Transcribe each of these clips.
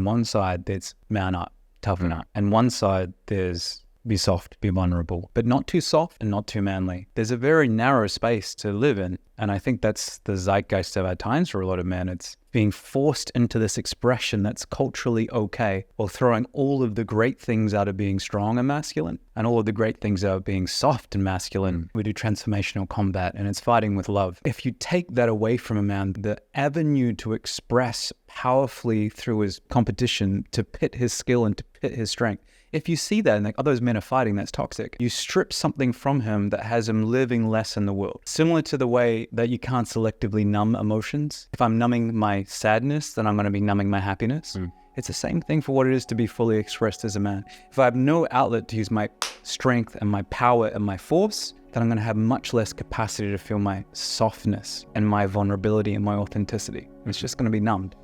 one side, there's man up, toughen up. And one side, there's be soft, be vulnerable, but not too soft and not too manly. There's a very narrow space to live in. And I think that's the zeitgeist of our times for a lot of men. It's being forced into this expression that's culturally okay, while throwing all of the great things out of being strong and masculine and all of the great things out of being soft and masculine. We do transformational combat, and it's fighting with love. If you take that away from a man, the avenue to express powerfully through his competition, to pit his skill and to pit his strength, if you see that and like, oh, those men are fighting, that's toxic. You strip something from him that has him living less in the world. Similar to the way that you can't selectively numb emotions. If I'm numbing my sadness, then I'm going to be numbing my happiness. It's the same thing for what it is to be fully expressed as a man. If I have no outlet to use my strength and my power and my force, then I'm going to have much less capacity to feel my softness and my vulnerability and my authenticity. It's just going to be numbed.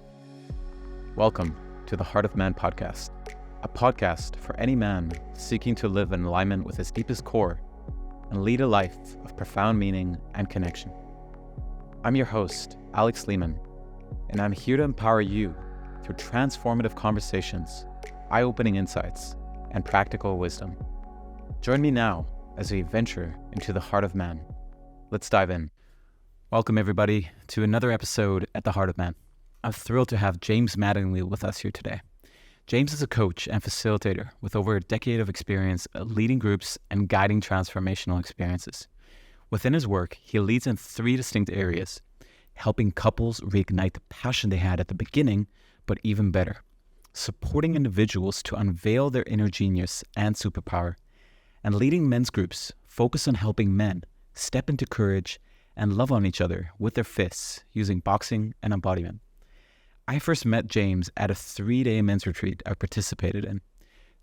Welcome to the Heart of Man podcast, a podcast for any man seeking to live in alignment with his deepest core and lead a life of profound meaning and connection. I'm your host, Alex Lehman, and I'm here to empower you through transformative conversations, eye-opening insights, and practical wisdom. Join me now as we venture into the heart of man. Let's dive in. Welcome everybody to another episode at the Heart of Man. I'm thrilled to have James Mattingley with us here today. James is a coach and facilitator with over a decade of experience leading groups and guiding transformational experiences. Within his work, he leads in 3 distinct areas: helping couples reignite the passion they had at the beginning, but even better, supporting individuals to unveil their inner genius and superpower, and leading men's groups focus on helping men step into courage and love on each other with their fists using boxing and embodiment. I first met James at a 3-day men's retreat I participated in.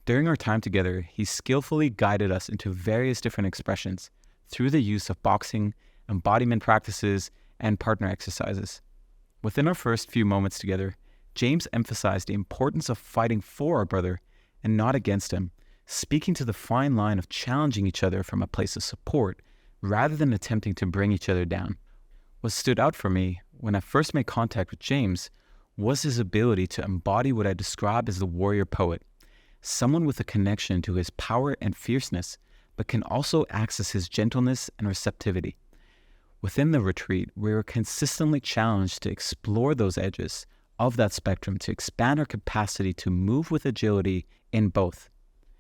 During our time together, he skillfully guided us into various different expressions through the use of boxing, embodiment practices, and partner exercises. Within our first few moments together, James emphasized the importance of fighting for our brother and not against him, speaking to the fine line of challenging each other from a place of support rather than attempting to bring each other down. What stood out for me when I first made contact with James was his ability to embody what I describe as the warrior poet, someone with a connection to his power and fierceness, but can also access his gentleness and receptivity. Within the retreat, we were consistently challenged to explore those edges of that spectrum to expand our capacity to move with agility in both.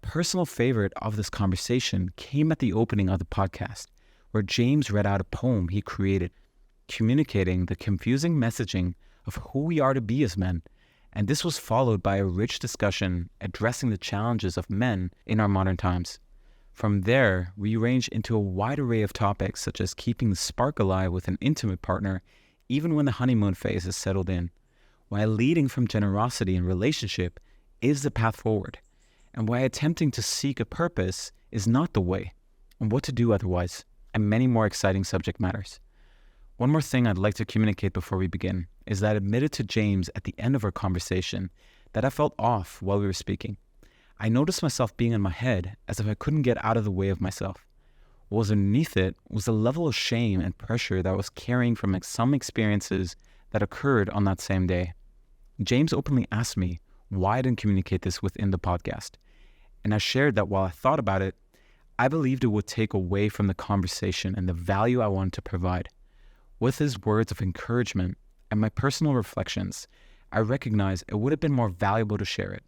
Personal favorite of this conversation came at the opening of the podcast, where James read out a poem he created, communicating the confusing messaging of who we are to be as men, and this was followed by a rich discussion addressing the challenges of men in our modern times. From there, we ranged into a wide array of topics such as keeping the spark alive with an intimate partner even when the honeymoon phase is settled in, why leading from generosity in relationship is the path forward, and why attempting to seek a purpose is not the way, and what to do otherwise, and many more exciting subject matters. One more thing I'd like to communicate before we begin is that I admitted to James at the end of our conversation that I felt off while we were speaking. I noticed myself being in my head as if I couldn't get out of the way of myself. What was underneath it was a level of shame and pressure that I was carrying from some experiences that occurred on that same day. James openly asked me why I didn't communicate this within the podcast, and I shared that while I thought about it, I believed it would take away from the conversation and the value I wanted to provide. With his words of encouragement and my personal reflections, I recognized it would have been more valuable to share it.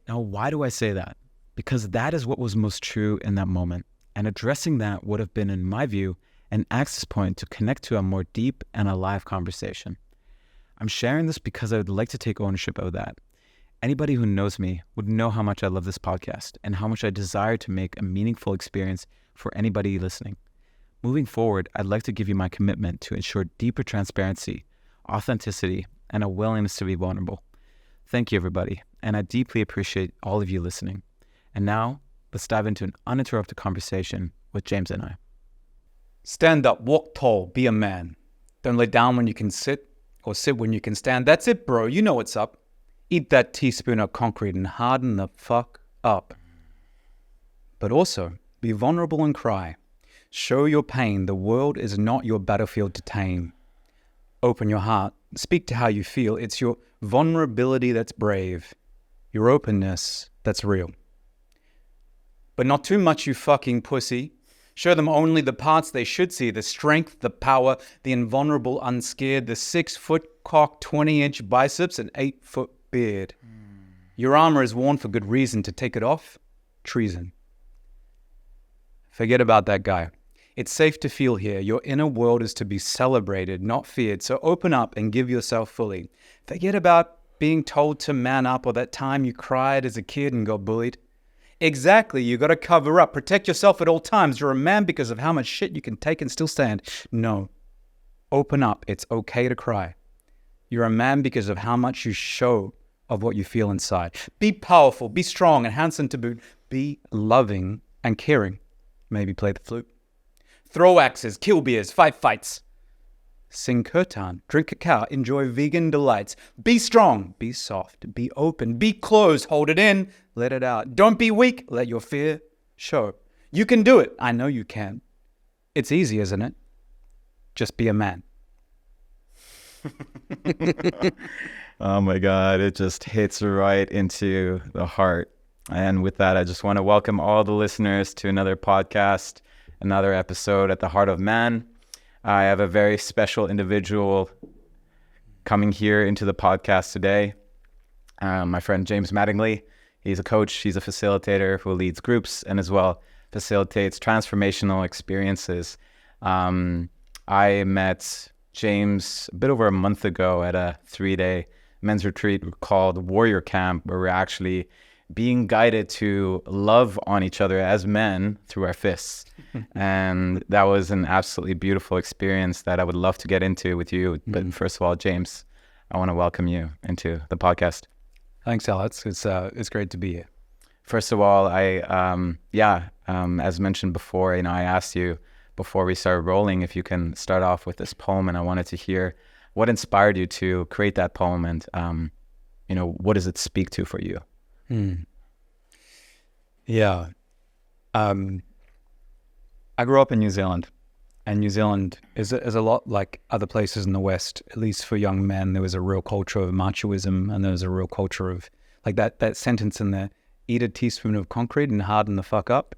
Now, why do I say that? Because that is what was most true in that moment, and addressing that would have been, in my view, an access point to connect to a more deep and alive conversation. I'm sharing this because I would like to take ownership of that. Anybody who knows me would know how much I love this podcast and how much I desire to make a meaningful experience for anybody listening. Moving forward, I'd like to give you my commitment to ensure deeper transparency, authenticity, and a willingness to be vulnerable. Thank you, everybody, and I deeply appreciate all of you listening. And now, let's dive into an uninterrupted conversation with James and I. Stand up, walk tall, be a man. Don't lay down when you can sit, or sit when you can stand. That's it, bro. You know what's up. Eat that teaspoon of concrete and harden the fuck up. But also, be vulnerable and cry. Show your pain. The world is not your battlefield to tame. Open your heart. Speak to how you feel. It's your vulnerability that's brave. your openness that's real. But not too much, you fucking pussy. Show them only the parts they should see, the strength, the power, the invulnerable, unscared, the 6-foot cock, 20-inch biceps, and 8-foot beard. Your armor is worn for good reason. To take it off, treason. Forget about that guy. It's safe to feel here. Your inner world is to be celebrated, not feared. So open up and give yourself fully. Forget about being told to man up or that time you cried as a kid and got bullied. Exactly, you got to cover up. Protect yourself at all times. You're a man because of how much shit you can take and still stand. No. Open up. It's okay to cry. You're a man because of how much you show of what you feel inside. Be powerful, be strong and handsome to boot. Be loving and caring. Maybe play the flute. Throw axes, kill beers, fight fights. Sing kirtan, drink cacao, enjoy vegan delights. Be strong, be soft, be open, be closed, hold it in, let it out. Don't be weak, let your fear show. You can do it, I know you can. It's easy, isn't it? Just be a man. Oh my God, it just hits right into the heart. And with that, I just want to welcome all the listeners to another podcast, another episode at the Heart of Man. I have a very special individual coming here into the podcast today. My friend James Mattingley. He's a coach, he's a facilitator who leads groups and as well facilitates transformational experiences. I met James a bit over a month ago at a 3-day men's retreat called Warrior Camp, where we're actually being guided to love on each other as men through our fists. And that was an absolutely beautiful experience that I would love to get into with you. But first of all, James, I want to welcome you into the podcast. Thanks, Alex. It's great to be here. First of all, as mentioned before, I asked you before we started rolling if you can start off with this poem, and I wanted to hear what inspired you to create that poem, and what does it speak to for you? Yeah. I grew up in New Zealand, and New Zealand is a lot like other places in the West. At least for young men, there was a real culture of machoism, and there was a real culture of like that sentence in there: "Eat a teaspoon of concrete and harden the fuck up,"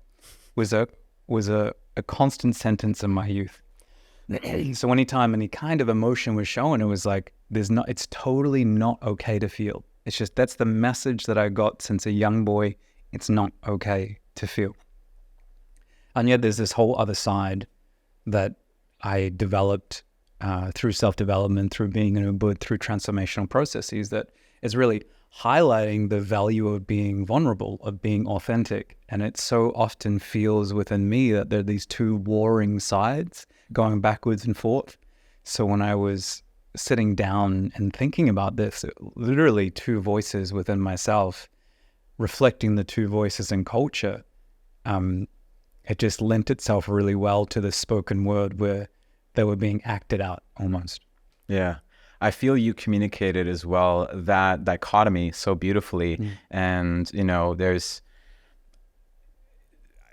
was a constant sentence in my youth. So anytime any kind of emotion was shown, it was like it's totally not okay to feel. It's just that's the message that I got since a young boy. It's not okay to feel. And yet there's this whole other side that I developed through self-development, through being in a Buddha, through transformational processes that is really highlighting the value of being vulnerable, of being authentic. And it so often feels within me that there are these two warring sides going backwards and forth. So when I was sitting down and thinking about this, literally two voices within myself, reflecting the two voices in culture, it just lent itself really well to the spoken word where they were being acted out almost. Yeah. I feel you communicated as well that dichotomy so beautifully. And,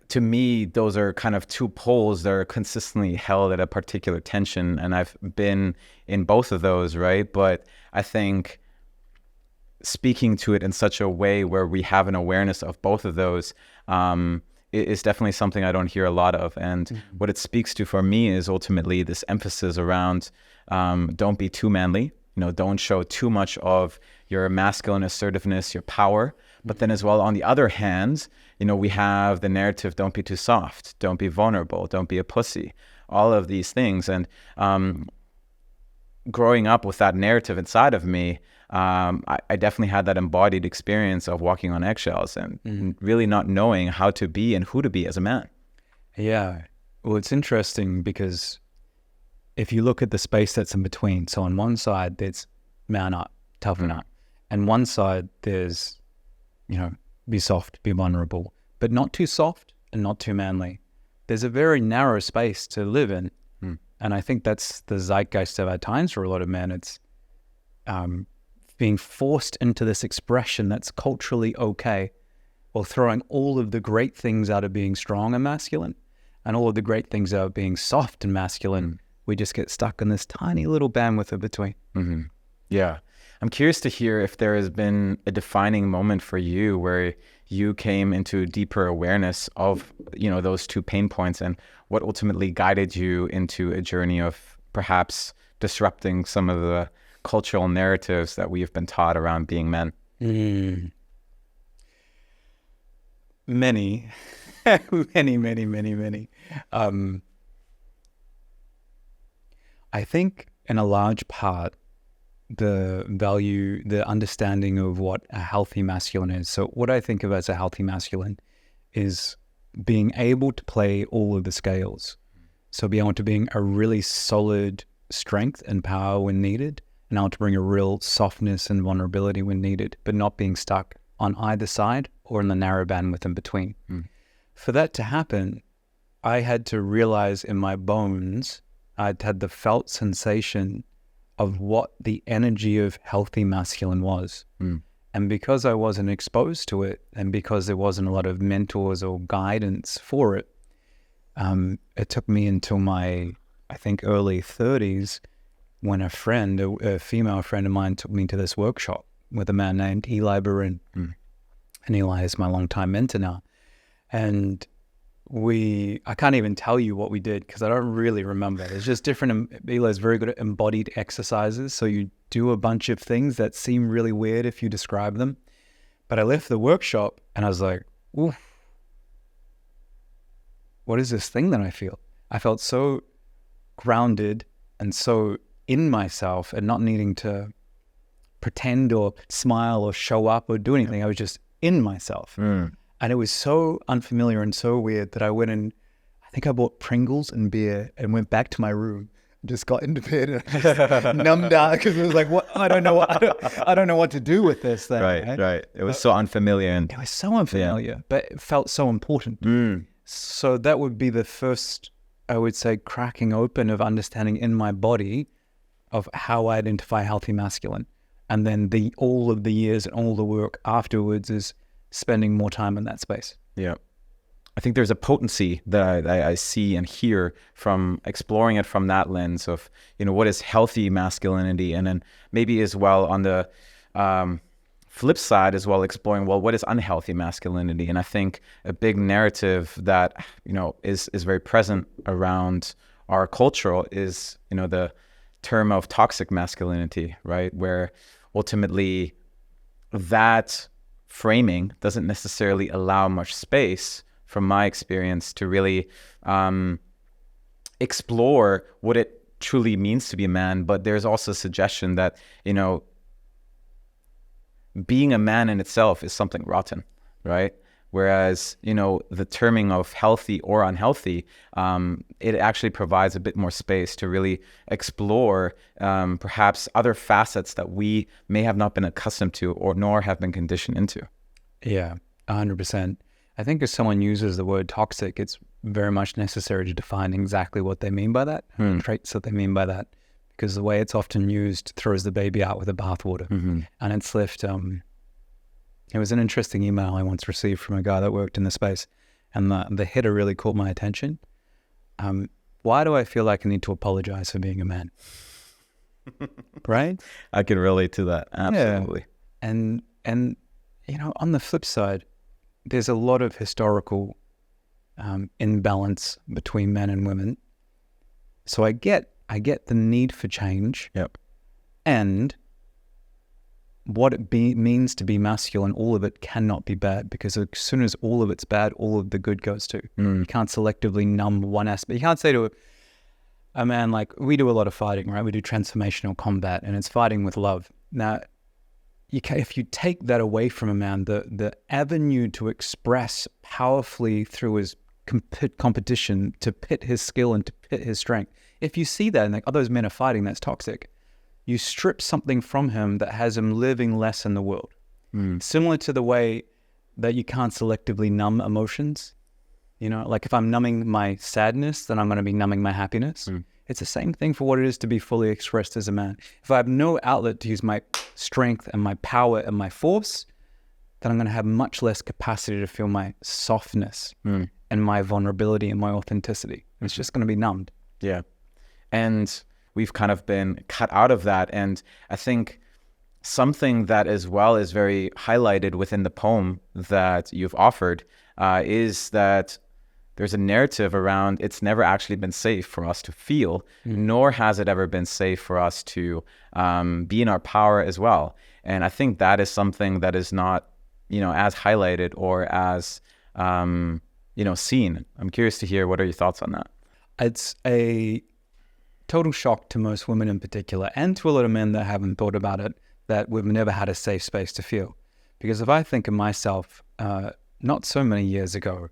to me, those are kind of two poles that are consistently held at a particular tension. And I've been in both of those, right? But I think speaking to it in such a way where we have an awareness of both of those is definitely something I don't hear a lot of. And what it speaks to for me is ultimately this emphasis around don't be too manly, don't show too much of your masculine assertiveness, your power. But then as well, on the other hand, we have the narrative, don't be too soft, don't be vulnerable, don't be a pussy, all of these things. And growing up with that narrative inside of me, I definitely had that embodied experience of walking on eggshells and really not knowing how to be and who to be as a man. Yeah. Well, it's interesting because if you look at the space that's in between, so on one side, there's man up, toughen up. And one side, there's, be soft, be vulnerable, but not too soft and not too manly. There's a very narrow space to live in. And I think that's the zeitgeist of our times for a lot of men. It's being forced into this expression that's culturally okay, while throwing all of the great things out of being strong and masculine and all of the great things out of being soft and masculine. We just get stuck in this tiny little bandwidth in between. Yeah. I'm curious to hear if there has been a defining moment for you where you came into deeper awareness of, those two pain points, and what ultimately guided you into a journey of perhaps disrupting some of the cultural narratives that we have been taught around being men. Many. Many. I think in a large part, the understanding of what a healthy masculine is. So what I think of as a healthy masculine is being able to play all of the scales. So be able to bring a really solid strength and power when needed, and able to bring a real softness and vulnerability when needed, but not being stuck on either side or in the narrow bandwidth in between. For that to happen, I had to realize in my bones, I'd had the felt sensation of what the energy of healthy masculine was. And because I wasn't exposed to it, and because there wasn't a lot of mentors or guidance for it, it took me until my, I think, early 30s when a female friend of mine took me to this workshop with a man named Eli Barin. And Eli is my longtime mentor now. And I can't even tell you what we did because I don't really remember. It's just different. Eli is very good at embodied exercises. So you do a bunch of things that seem really weird if you describe them. But I left the workshop and I was like, ooh, what is this thing that I feel? I felt so grounded and so in myself and not needing to pretend or smile or show up or do anything. I was just in myself. And it was so unfamiliar and so weird that I went and I think I bought Pringles and beer and went back to my room. Just got into bed and just numbed out because it was like, what? I don't know what to do with this thing. Right. It was so unfamiliar. It was so unfamiliar, but it felt so important. So that would be the first, I would say, cracking open of understanding in my body of how I identify healthy masculine. And then all of the years and all the work afterwards is spending more time in that space. Yeah. I think there's a potency that I see and hear from exploring it from that lens of, what is healthy masculinity? And then maybe as well on the flip side as well, exploring, well, what is unhealthy masculinity? And I think a big narrative that, is very present around our culture is, the term of toxic masculinity, right? Where ultimately that framing doesn't necessarily allow much space, from my experience, to really explore what it truly means to be a man. But there's also a suggestion that, being a man in itself is something rotten, right? Whereas, the terming of healthy or unhealthy, it actually provides a bit more space to really explore perhaps other facets that we may have not been accustomed to or nor have been conditioned into. Yeah, 100%. I think if someone uses the word toxic, it's very much necessary to define exactly what they mean by that, traits that they mean by that, because the way it's often used throws the baby out with the bathwater. And it's left... It was an interesting email I once received from a guy that worked in the space, and the header really caught my attention. Why do I feel like I need to apologize for being a man? Right? I can relate to that. Absolutely. Yeah. And on the flip side, there's a lot of historical imbalance between men and women. So I get the need for change. Yep. And what it means to be masculine, all of it cannot be bad, because as soon as all of it's bad, all of the good goes too. You can't selectively numb one aspect. You can't say to a man, like, we do a lot of fighting, right? We do transformational combat, and it's fighting with love. Now, if you take that away from a man, the avenue to express powerfully through his competition, to pit his skill and to pit his strength, if you see that and like, oh, those men are fighting, that's toxic. You strip something from him that has him living less in the world. Similar to the way that you can't selectively numb emotions. Like if I'm numbing my sadness, then I'm going to be numbing my happiness. It's the same thing for what it is to be fully expressed as a man. If I have no outlet to use my strength and my power and my force, then I'm going to have much less capacity to feel my softness and my vulnerability and my authenticity. It's just going to be numbed. Yeah. And we've kind of been cut out of that. And I think something that as well is very highlighted within the poem that you've offered is that there's a narrative around it's never actually been safe for us to feel, nor has it ever been safe for us to be in our power as well. And I think that is something that is not, as highlighted or as, seen. I'm curious to hear, what are your thoughts on that? It's a total shock to most women in particular, and to a lot of men that haven't thought about it, that we've never had a safe space to feel. Because if I think of myself, not so many years ago,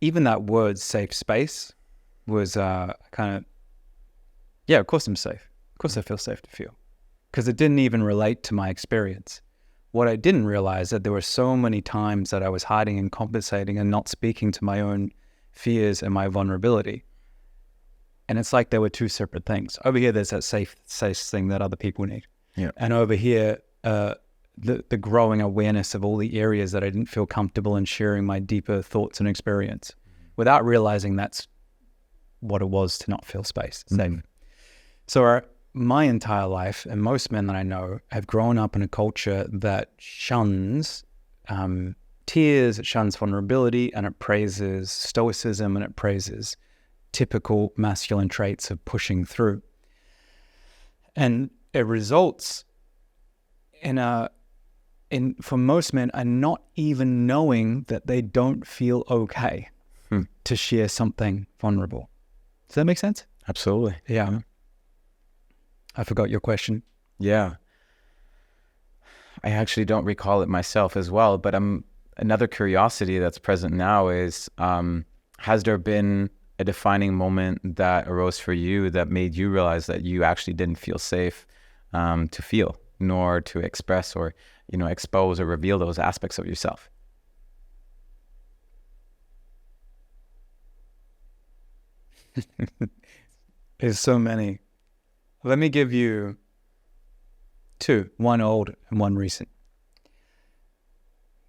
even that word safe space was of course I'm safe. Of course I feel safe to feel. Because it didn't even relate to my experience. What I didn't realize that there were so many times that I was hiding and compensating and not speaking to my own fears and my vulnerability. And it's like they were two separate things. Over here, there's that safe thing that other people need. Yeah. And over here, the growing awareness of all the areas that I didn't feel comfortable in sharing my deeper thoughts and experience, without realizing that's what it was to not feel safe. So my entire life, and most men that I know, have grown up in a culture that shuns tears, it shuns vulnerability, and it praises stoicism, and it praises typical masculine traits of pushing through. And it results for most men, are not even knowing that they don't feel okay to share something vulnerable. Does that make sense? Absolutely. Yeah. I forgot your question. Yeah. I actually don't recall it myself as well, but another curiosity that's present now is, has there been a defining moment that arose for you that made you realize that you actually didn't feel safe to feel, nor to express or, expose or reveal those aspects of yourself? There's so many. Let me give you two, one old and one recent.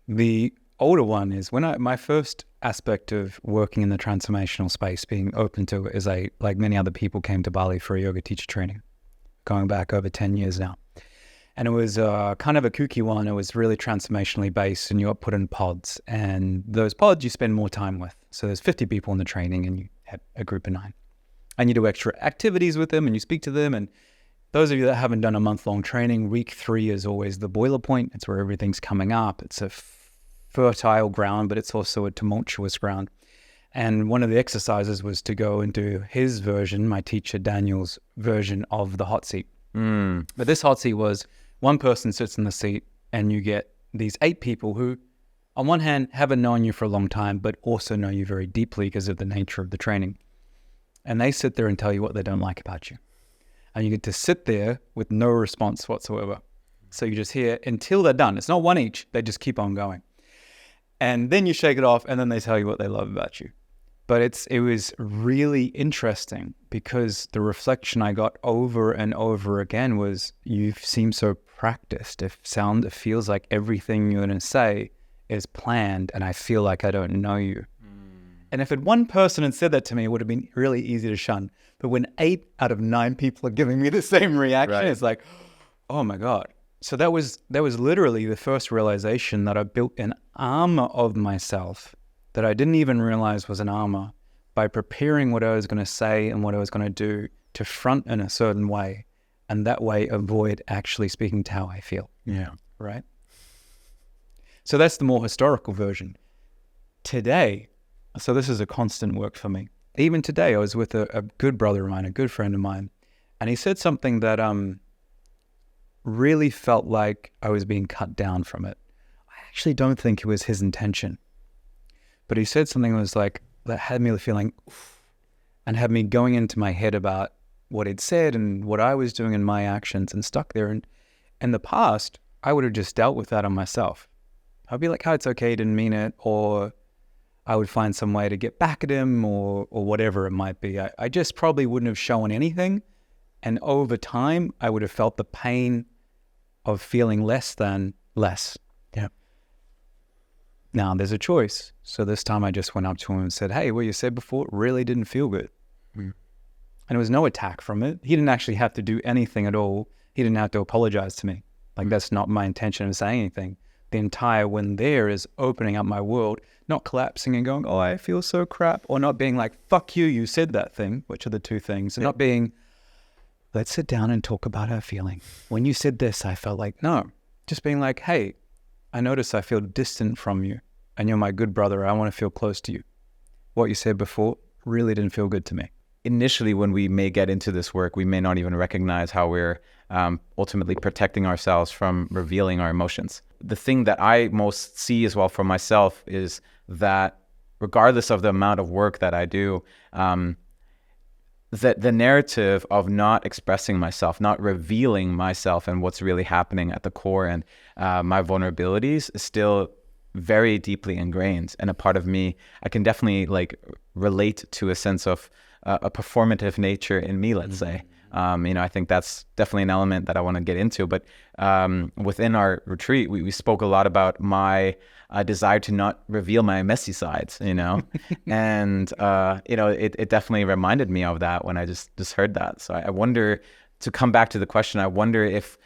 The older one is when my first aspect of working in the transformational space, being open to it, is like many other people, came to Bali for a yoga teacher training, going back over 10 years now. And it was kind of a kooky one. It was really transformationally based, and you got put in pods. And those pods you spend more time with. So there's 50 people in the training, and you have a group of 9. And you do extra activities with them, and you speak to them. And those of you that haven't done a month-long training, week 3 is always the boiler point. It's where everything's coming up. It's a fertile ground, but it's also a tumultuous ground. And one of the exercises was to go and do his version, my teacher Daniel's version of the hot seat. But this hot seat was, one person sits in the seat, and you get these 8 people who, on one hand, haven't known you for a long time, but also know you very deeply because of the nature of the training. And they sit there and tell you what they don't like about you. And you get to sit there with no response whatsoever. So you just hear until they're done. It's not one each. They just keep on going. And then you shake it off, and then they tell you what they love about you. But it was really interesting, because the reflection I got over and over again was, you seem so practiced. It feels like everything you're going to say is planned, and I feel like I don't know you. And if one person had said that to me, it would have been really easy to shun. But when 8 out of 9 people are giving me the same reaction, right, it's like, oh my God. So that was literally the first realization that I built an armor of myself that I didn't even realize was an armor, by preparing what I was going to say and what I was going to do to front in a certain way, and that way avoid actually speaking to how I feel. Yeah. Right? So that's the more historical version. Today, so this is a constant work for me. Even today, I was with a good brother of mine, a good friend of mine, and he said something that really felt like I was being cut down from it. I actually don't think it was his intention. But he said something that was like, that had me feeling, oof, and had me going into my head about what he'd said and what I was doing in my actions, and stuck there. And in the past, I would have just dealt with that on myself. I'd be like, oh, it's okay, didn't mean it. Or I would find some way to get back at him, or whatever it might be. I just probably wouldn't have shown anything. And over time, I would have felt the pain of feeling less than less. Yeah. Now there's a choice. So this time I just went up to him and said, hey, what you said before really didn't feel good. And there was no attack from it. He didn't actually have to do anything at all. He didn't have to apologize to me. Like that's not my intention of saying anything. The entire when there is opening up my world, not collapsing and going, oh, I feel so crap, or not being like, fuck you, you said that thing, which are the two things, and not being, let's sit down and talk about our feeling. When you said this, I felt like, no, just being like, hey, I notice I feel distant from you and you're my good brother. I want to feel close to you. What you said before really didn't feel good to me. Initially, when we may get into this work, we may not even recognize how we're ultimately protecting ourselves from revealing our emotions. The thing that I most see as well for myself is that regardless of the amount of work that I do, that the narrative of not expressing myself, not revealing myself and what's really happening at the core and my vulnerabilities is still very deeply ingrained. And a part of me, I can definitely like relate to a sense of a performative nature in me, let's say. I think that's definitely an element that I want to get into. But within our retreat, we spoke a lot about my desire to not reveal my messy sides, and, it definitely reminded me of that when I just heard that. So I wonder, to come back to the question, I wonder if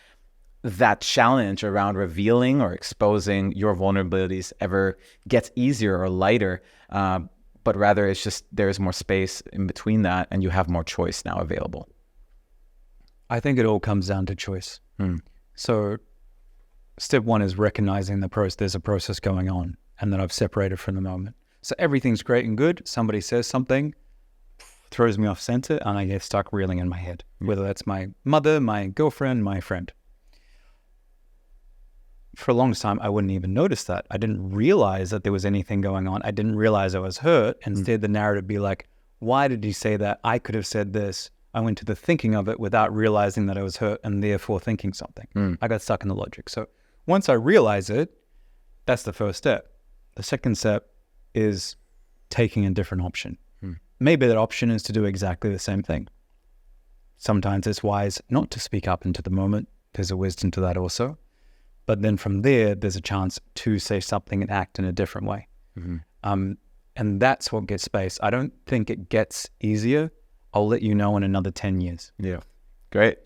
that challenge around revealing or exposing your vulnerabilities ever gets easier or lighter, but rather it's just there's more space in between that and you have more choice now available. I think it all comes down to choice. So step one is recognizing there's a process going on and that I've separated from the moment. So everything's great and good. Somebody says something, throws me off center, and I get stuck reeling in my head, whether that's my mother, my girlfriend, my friend. For a long time, I wouldn't even notice that. I didn't realize that there was anything going on. I didn't realize I was hurt. Instead, the narrative would be like, why did you say that? I could have said this. I went to the thinking of it without realizing that I was hurt and therefore thinking something. I got stuck in the logic. So once I realize it, that's the first step. The second step is taking a different option. Maybe that option is to do exactly the same thing. Sometimes it's wise not to speak up into the moment. There's a wisdom to that also. But then from there, there's a chance to say something and act in a different way. And that's what gets space. I don't think it gets easier. I'll let you know in another 10 years. Yeah, great.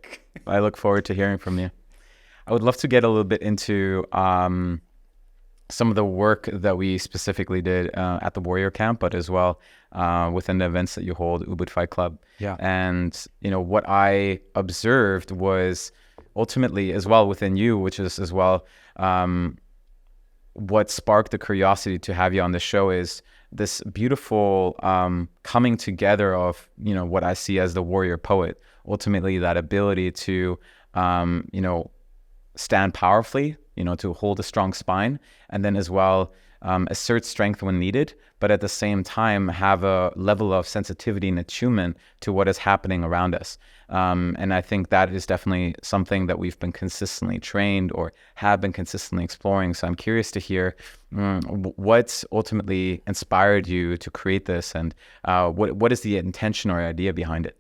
I look forward to hearing from you. I would love to get a little bit into some of the work that we specifically did at the Warrior Camp, but as well within the events that you hold, Ubud Fight Club. Yeah. And, what I observed was ultimately as well within you, which is as well what sparked the curiosity to have you on the show, is this beautiful coming together of, what I see as the warrior poet, ultimately that ability to, stand powerfully, to hold a strong spine, and then as well assert strength when needed, but at the same time have a level of sensitivity and attunement to what is happening around us. And I think that is definitely something that we've been consistently trained or have been consistently exploring. So I'm curious to hear what ultimately inspired you to create this, and what is the intention or idea behind it?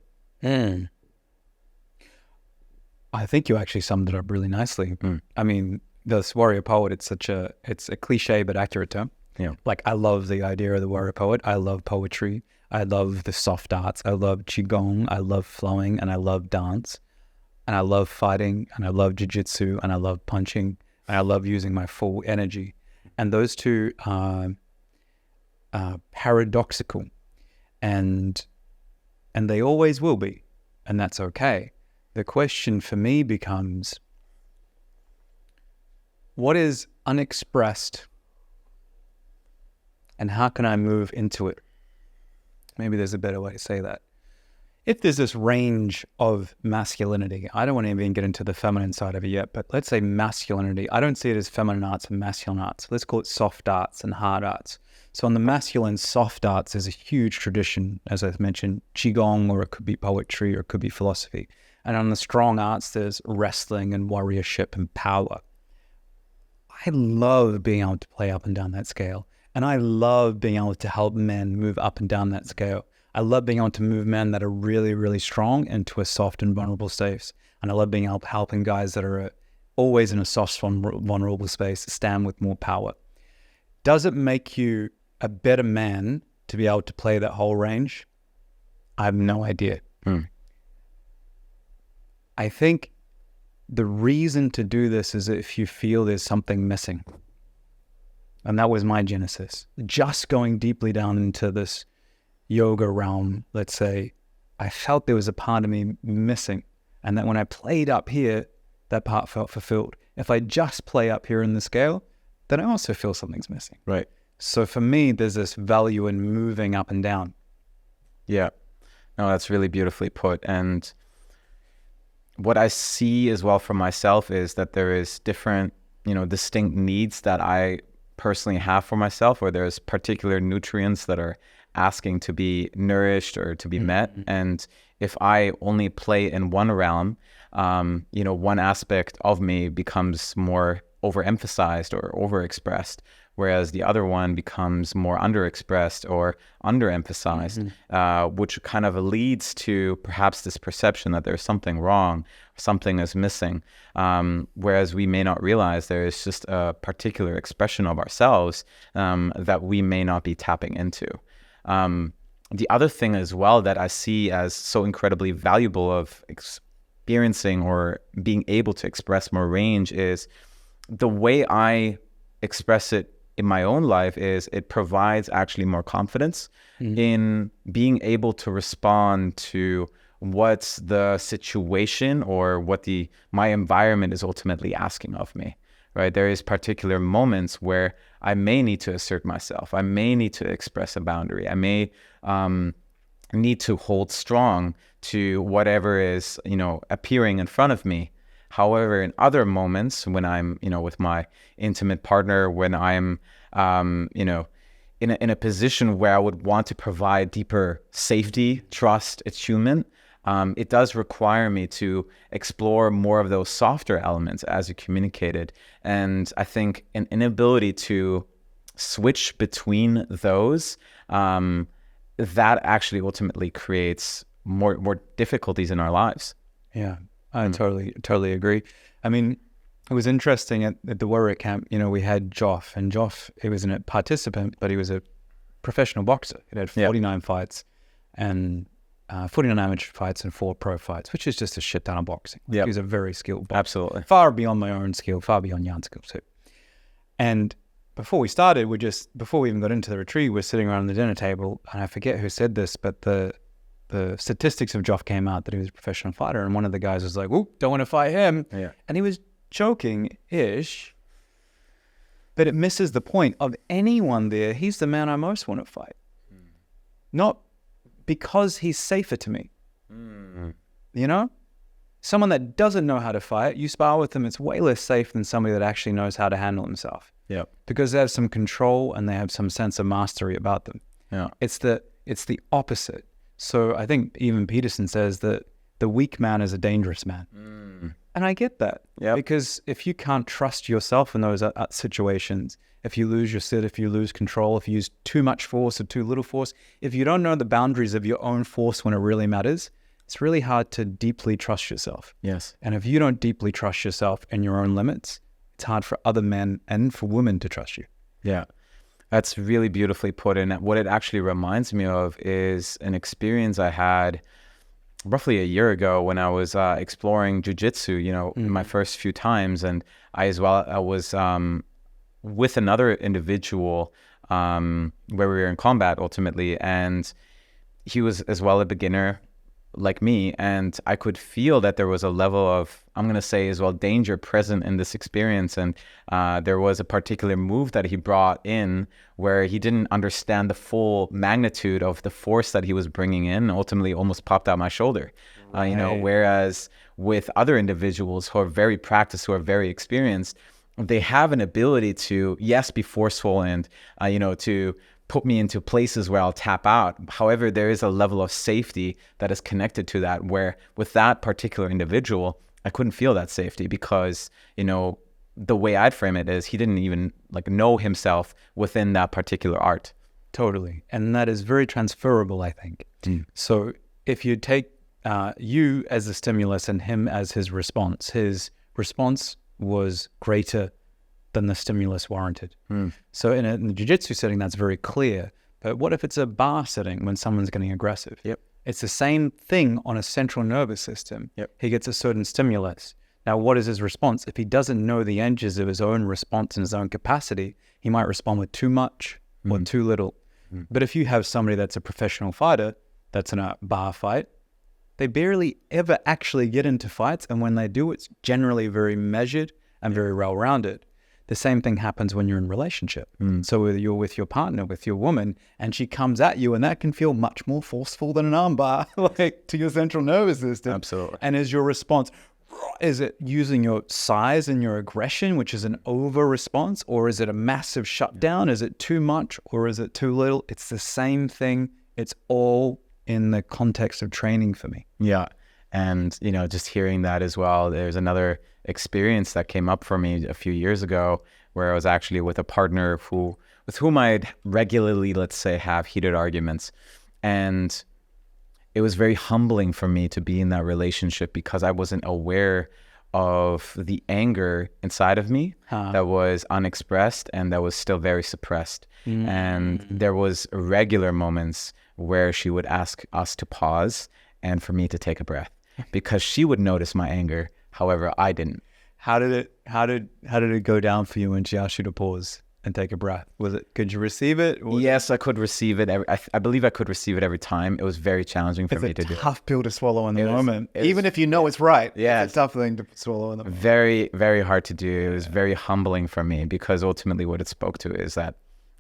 I think you actually summed it up really nicely. I mean, this warrior poet, it's a cliche but accurate term. Yeah. Like, I love the idea of the warrior poet. I love poetry. I love the soft arts. I love qigong. I love flowing, and I love dance, and I love fighting, and I love jiu-jitsu, and I love punching, and I love using my full energy. And those two are paradoxical, and they always will be, and that's okay. The question for me becomes, what is unexpressed and how can I move into it? Maybe there's a better way to say that. If there's this range of masculinity, I don't want to even get into the feminine side of it yet, but let's say masculinity. I don't see it as feminine arts and masculine arts. Let's call it soft arts and hard arts. So on the masculine soft arts, there's a huge tradition, as I've mentioned, qigong, or it could be poetry, or it could be philosophy. And on the strong arts, there's wrestling and warriorship and power. I love being able to play up and down that scale. And I love being able to help men move up and down that scale. I love being able to move men that are really, really strong into a soft and vulnerable space. And I love being able to helping guys that are always in a soft, vulnerable space stand with more power. Does it make you a better man to be able to play that whole range? I have no idea. I think the reason to do this is if you feel there's something missing. And that was my genesis. Just going deeply down into this yoga realm, let's say, I felt there was a part of me missing. And that when I played up here, that part felt fulfilled. If I just play up here in the scale, then I also feel something's missing. Right. So for me, there's this value in moving up and down. Yeah. No, that's really beautifully put. And what I see as well for myself is that there is different, distinct needs that I personally have for myself, or there's particular nutrients that are asking to be nourished or to be met. And if I only play in one realm, one aspect of me becomes more overemphasized or overexpressed, whereas the other one becomes more underexpressed or underemphasized, which kind of leads to perhaps this perception that there's something wrong, something is missing, whereas we may not realize there is just a particular expression of ourselves that we may not be tapping into. The other thing as well that I see as so incredibly valuable of experiencing or being able to express more range is the way I express it in my own life is it provides actually more confidence in being able to respond to what's the situation or what my environment is ultimately asking of me, right? There is particular moments where I may need to assert myself. I may need to express a boundary. I may need to hold strong to whatever is, appearing in front of me. However, in other moments when I'm, with my intimate partner, when I'm, in a position where I would want to provide deeper safety, trust, attunement, it does require me to explore more of those softer elements as you communicated. And I think an inability to switch between those, that actually ultimately creates more difficulties in our lives. Yeah. I totally agree. I mean, it was interesting at the Warrior Camp, we had Joff, and Joff, he was a participant, but he was a professional boxer. He had 49 fights and 49 amateur fights and 4 pro fights, which is just a shit ton of boxing. He was a very skilled boxer. Absolutely. Far beyond my own skill, far beyond Jan's skill too. And before we started, before we even got into the retreat, we're sitting around the dinner table, and I forget who said this, but the statistics of Joff came out that he was a professional fighter, and one of the guys was like, "Ooh, don't want to fight him." Yeah. And he was joking-ish, but it misses the point of anyone there. He's the man I most want to fight. Not because he's safer to me. Someone that doesn't know how to fight, you spar with them, it's way less safe than somebody that actually knows how to handle himself. Yeah. Because they have some control and they have some sense of mastery about them. Yeah. It's the opposite. So I think even Peterson says that the weak man is a dangerous man. And I get that. Because if you can't trust yourself in those situations, if you lose your sit, if you lose control, if you use too much force or too little force, if you don't know the boundaries of your own force when it really matters, it's really hard to deeply trust yourself. Yes. And if you don't deeply trust yourself and your own limits, it's hard for other men and for women to trust you. Yeah. That's really beautifully put in. What it actually reminds me of is an experience I had roughly a year ago when I was exploring jiu-jitsu, in my first few times. And I was with another individual where we were in combat ultimately. And he was as well a beginner like me. And I could feel that there was a level of, I'm going to say as well, danger present in this experience. And there was a particular move that he brought in where he didn't understand the full magnitude of the force that he was bringing in, and ultimately almost popped out my shoulder. Whereas with other individuals who are very practiced, who are very experienced, they have an ability to, yes, be forceful and, to put me into places where I'll tap out. However, there is a level of safety that is connected to that, where with that particular individual, I couldn't feel that safety because, the way I'd frame it is he didn't even know himself within that particular art. Totally. And that is very transferable, I think. So if you take you as the stimulus and him as his response was greater than the stimulus warranted. So in the jiu-jitsu setting, that's very clear. But what if it's a bar setting when someone's getting aggressive? It's the same thing on a central nervous system. He gets a certain stimulus. Now, what is his response? If he doesn't know the edges of his own response and his own capacity, he might respond with too much or too little. But if you have somebody that's a professional fighter, that's in a bar fight, they barely ever actually get into fights. And when they do, it's generally very measured and very well-rounded. The same thing happens when you're in a relationship. So whether you're with your partner, with your woman, and she comes at you, and that can feel much more forceful than an armbar, like to your central nervous system. Absolutely. And is your response, is it using your size and your aggression, which is an over response, or is it a massive shutdown? Is it too much or is it too little? It's the same thing. It's all in the context of training for me. Yeah. And, just hearing that as well, there's another experience that came up for me a few years ago where I was actually with a partner with whom I'd regularly, let's say, have heated arguments. And it was very humbling for me to be in that relationship because I wasn't aware of the anger inside of me that was unexpressed and that was still very suppressed. And there was regular moments where she would ask us to pause and for me to take a breath because she would notice my anger. However, I didn't. How did it go down for you when she asked you to pause and take a breath? Could you receive it? Yes, I could receive it. I believe I could receive it every time. It was very challenging for me to do. It's a tough pill to swallow in the moment. Even if you know it's right. Yeah. It's a tough thing to swallow in the moment. Very, very hard to do. It was very humbling for me because ultimately what it spoke to is that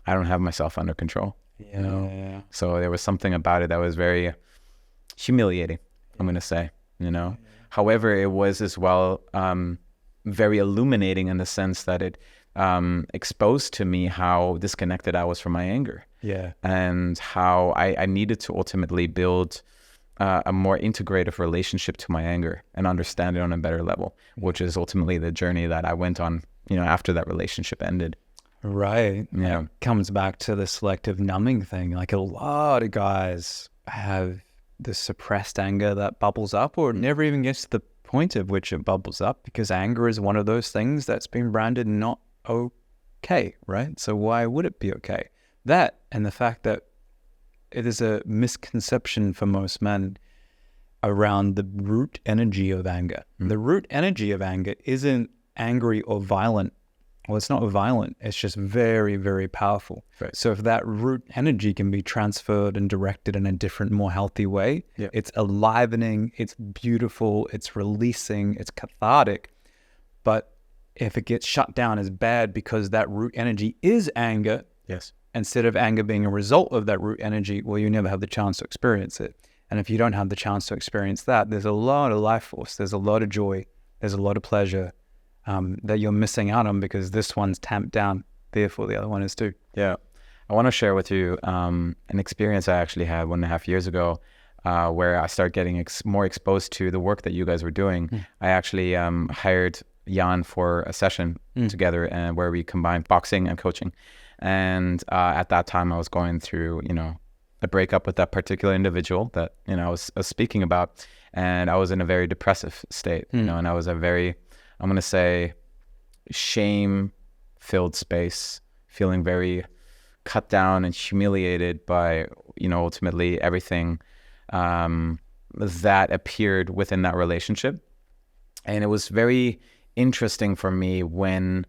I don't have myself under control. Yeah. So there was something about it that was very humiliating, I'm going to say, However, it was as well very illuminating in the sense that it exposed to me how disconnected I was from my anger. Yeah. And how I needed to ultimately build a more integrative relationship to my anger and understand it on a better level, which is ultimately the journey that I went on, after that relationship ended. Right. Yeah. It comes back to the selective numbing thing. Like a lot of guys have the suppressed anger that bubbles up or it never even gets to the point of which it bubbles up because anger is one of those things that's been branded not okay, right? So why would it be okay? That and the fact that it is a misconception for most men around the root energy of anger. The root energy of anger isn't angry or violent. Well, it's not violent. It's just very, very powerful. Right. So if that root energy can be transferred and directed in a different, more healthy way, it's enlivening, it's beautiful, it's releasing, it's cathartic. But if it gets shut down as bad because that root energy is anger, instead of anger being a result of that root energy, well, you never have the chance to experience it. And if you don't have the chance to experience that, there's a lot of life force, there's a lot of joy, there's a lot of pleasure that you're missing out on because this one's tamped down, therefore the other one is too. Yeah. I want to share with you an experience I actually had 1.5 years ago where I started getting more exposed to the work that you guys were doing. I actually hired Jan for a session together and where we combined boxing and coaching. And at that time I was going through, a breakup with that particular individual that, I was speaking about. And I was in a very depressive state, and I was a very, I'm going to say, shame-filled space, feeling very cut down and humiliated by, ultimately everything that appeared within that relationship. And it was very interesting for me when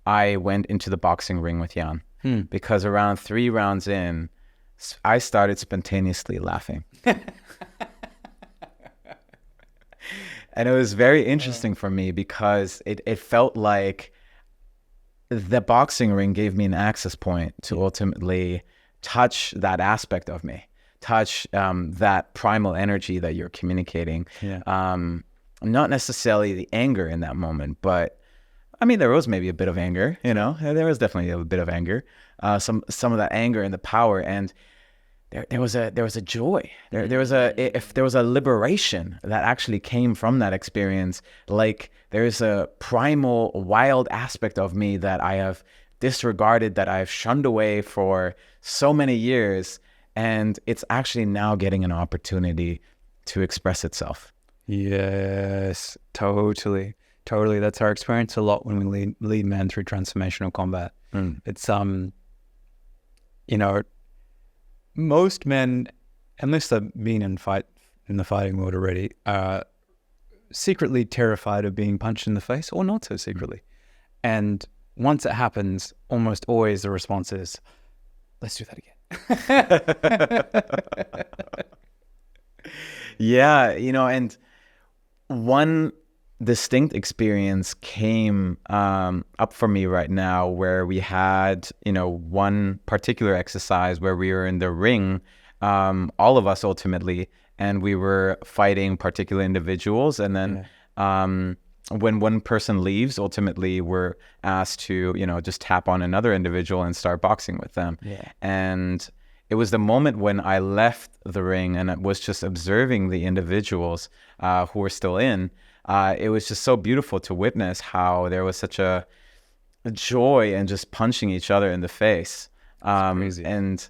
I went into the boxing ring with Jan, because around 3 rounds in, I started spontaneously laughing. And it was very interesting for me because it felt like the boxing ring gave me an access point to ultimately touch that aspect of me, touch that primal energy that you're communicating. Not necessarily the anger in that moment, but I mean, there was maybe a bit of anger, there was definitely a bit of anger, some of that anger and the power. And there was a joy. There was a liberation that actually came from that experience. Like there's a primal, wild aspect of me that I have disregarded, that I've shunned away for so many years, and it's actually now getting an opportunity to express itself. Yes, totally. That's our experience a lot when we lead men through transformational combat. It's most men, unless they've been in the fighting world already, secretly terrified of being punched in the face or not so secretly. And once it happens, almost always the response is, let's do that again. Yeah, and one distinct experience came up for me right now where we had, one particular exercise where we were in the ring, all of us ultimately, and we were fighting particular individuals. And then when one person leaves, ultimately we're asked to, just tap on another individual and start boxing with them. Yeah. And it was the moment when I left the ring and I was just observing the individuals who were still in. It was just so beautiful to witness how there was such a joy in just punching each other in the face. Crazy. And,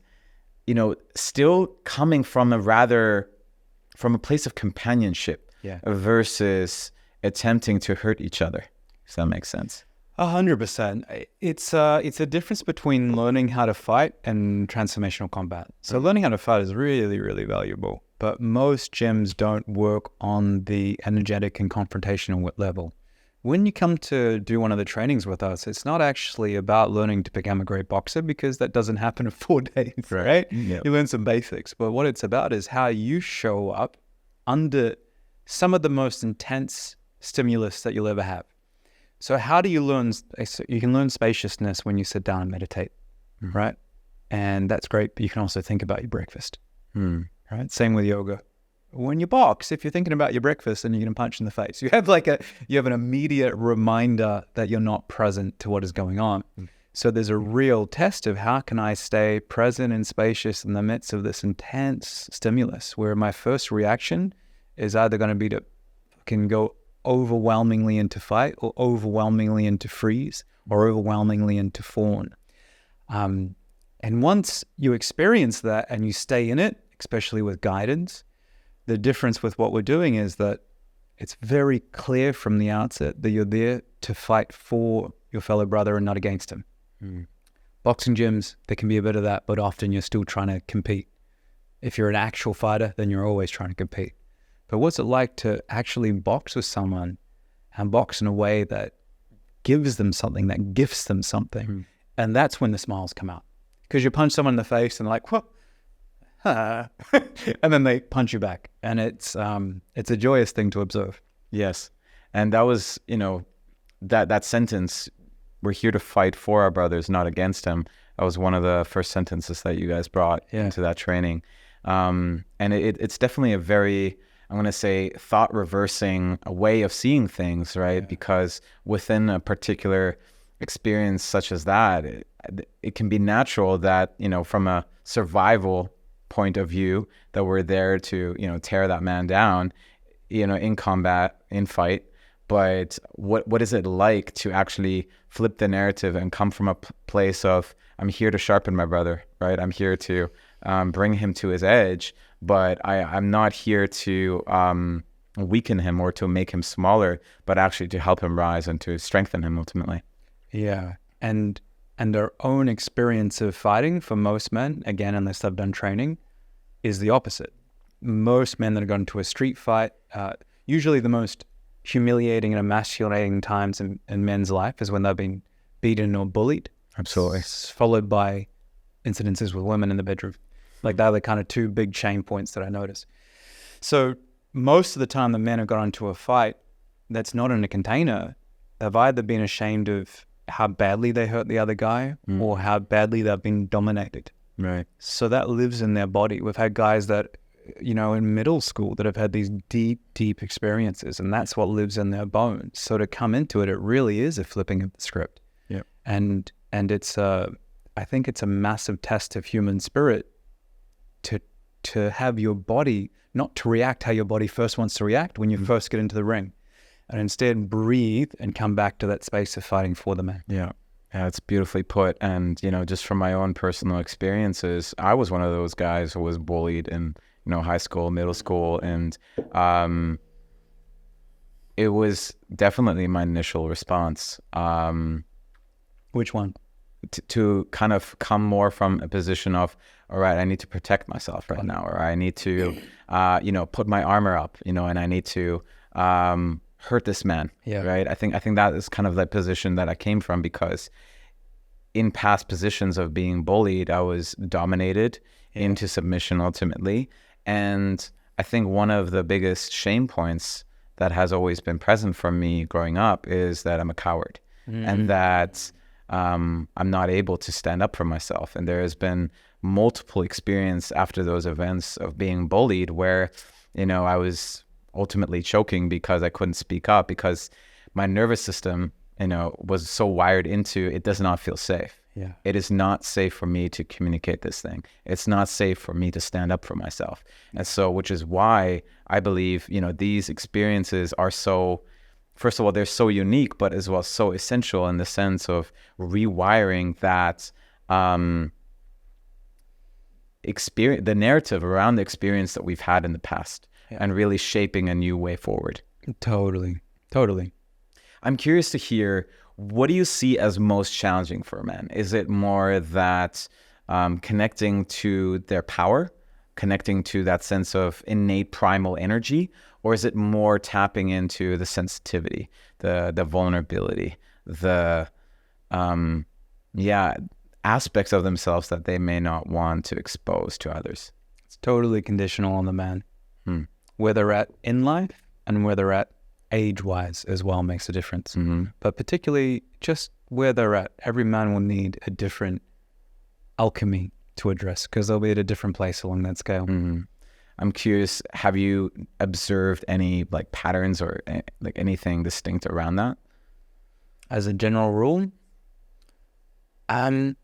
still coming from a place of companionship versus attempting to hurt each other. Does that make sense? 100%. It's a difference between learning how to fight and transformational combat. So learning how to fight is really, really valuable, but most gyms don't work on the energetic and confrontational level. When you come to do one of the trainings with us, it's not actually about learning to become a great boxer, because that doesn't happen in 4 days, right? Yep. You learn some basics, but what it's about is how you show up under some of the most intense stimulus that you'll ever have. So how do you learn? You can learn spaciousness when you sit down and meditate, right? And that's great, but you can also think about your breakfast, right? Same with yoga. When you box, if you're thinking about your breakfast and you're going to punch in the face, you have an immediate reminder that you're not present to what is going on. So there's a real test of how can I stay present and spacious in the midst of this intense stimulus, where my first reaction is either going to be to fucking go overwhelmingly into fight, or overwhelmingly into freeze, or overwhelmingly into fawn. And once you experience that and you stay in it, especially with guidance, the difference with what we're doing is that it's very clear from the outset that you're there to fight for your fellow brother and not against him. Boxing gyms, there can be a bit of that, but often you're still trying to compete. If you're an actual fighter, then you're always trying to compete. But what's it like to actually box with someone and box in a way that gives them something, that gifts them something? And that's when the smiles come out. Because you punch someone in the face and they're like, whoa, and then they punch you back. And it's a joyous thing to observe. Yes. And that was, that sentence, we're here to fight for our brothers, not against them. That was one of the first sentences that you guys brought into that training. And it's definitely a very, I'm going to say, thought reversing a way of seeing things, right? Yeah. Because within a particular experience such as that, it can be natural that, from a survival point of view, that we're there to, tear that man down, in combat, in fight. But what is it like to actually flip the narrative and come from a place of, I'm here to sharpen my brother, right? I'm here to bring him to his edge, but I'm not here to weaken him or to make him smaller, but actually to help him rise and to strengthen him ultimately. Yeah. And our own experience of fighting for most men, again, unless they've done training, is the opposite. Most men that have gone into a street fight, usually the most humiliating and emasculating times in men's life is when they've been beaten or bullied. Absolutely. Followed by incidences with women in the bedroom. Like, they're the kind of two big chain points that I notice. So most of the time the men have got into a fight that's not in a container, they've either been ashamed of how badly they hurt the other guy or how badly they've been dominated. Right. So that lives in their body. We've had guys that, in middle school that have had these deep, deep experiences, and that's what lives in their bones. So to come into it, it really is a flipping of the script. Yeah. And it's I think it's a massive test of human spirit to have your body not to react how your body first wants to react when you first get into the ring, and instead breathe and come back to that space of fighting for the man. Yeah. Yeah, it's beautifully put. And, just from my own personal experiences, I was one of those guys who was bullied in, high school, middle school. And it was definitely my initial response. Which one? To kind of come more from a position of, all right, I need to protect myself right now, or I need to, put my armor up, and I need to hurt this man. Yeah. Right. I think that is kind of the position that I came from, because in past positions of being bullied, I was dominated into submission ultimately. And I think one of the biggest shame points that has always been present for me growing up is that I'm a coward, and that I'm not able to stand up for myself. And there has been multiple experience after those events of being bullied where, I was ultimately choking because I couldn't speak up, because my nervous system, was so wired into, it does not feel safe. Yeah. It is not safe for me to communicate this thing. It's not safe for me to stand up for myself. And so, which is why I believe, these experiences are so, first of all, they're so unique, but as well so essential in the sense of rewiring that experience, the narrative around the experience that we've had in the past, and really shaping a new way forward. Totally. I'm curious to hear, what do you see as most challenging for a man? Is it more that connecting to their power, connecting to that sense of innate primal energy, or is it more tapping into the sensitivity, the vulnerability, the aspects of themselves that they may not want to expose to others? It's totally conditional on the man. Where they're at in life and where they're at age-wise as well makes a difference. But particularly just where they're at, every man will need a different alchemy to address, because they'll be at a different place along that scale. I'm curious, have you observed any patterns or anything distinct around that? As a general rule, I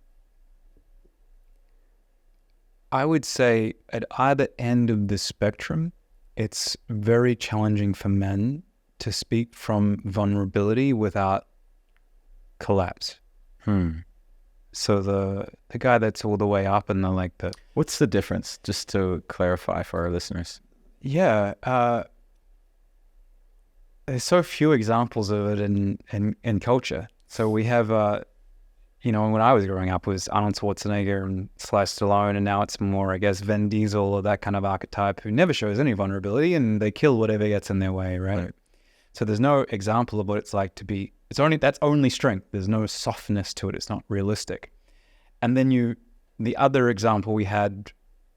would say at either end of the spectrum, it's very challenging for men to speak from vulnerability without collapse. So the guy that's all the way up and the What's the difference, just to clarify for our listeners? there's so few examples of it in culture. So we have when I was growing up, it was Arnold Schwarzenegger and Sly Stallone, and now it's more, I guess, Vin Diesel or that kind of archetype who never shows any vulnerability and they kill whatever gets in their way, right? So there's no example of what it's like to be, that's only strength. There's no softness to it. It's not realistic. And then the other example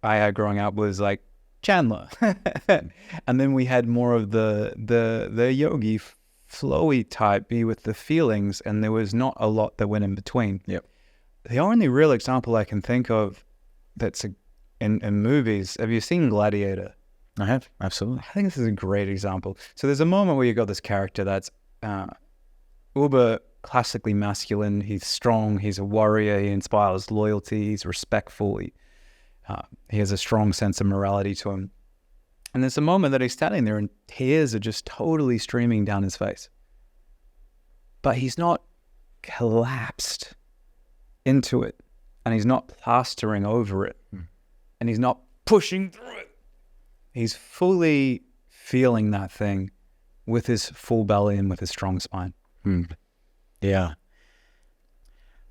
I had growing up was Chandler. And then we had more of the yogi flowy type, be with the feelings, and there was not a lot that went in between. The only real example I can think of that's in movies, have you seen Gladiator? I have, absolutely. I think this is a great example. So there's a moment where you got this character that's uber classically masculine. He's strong, he's a warrior, he inspires loyalty, he's respectful, he has a strong sense of morality to him. And there's a moment that he's standing there and tears are just totally streaming down his face. But he's not collapsed into it, and he's not plastering over it, and he's not pushing through it. He's fully feeling that thing with his full belly and with his strong spine. Yeah.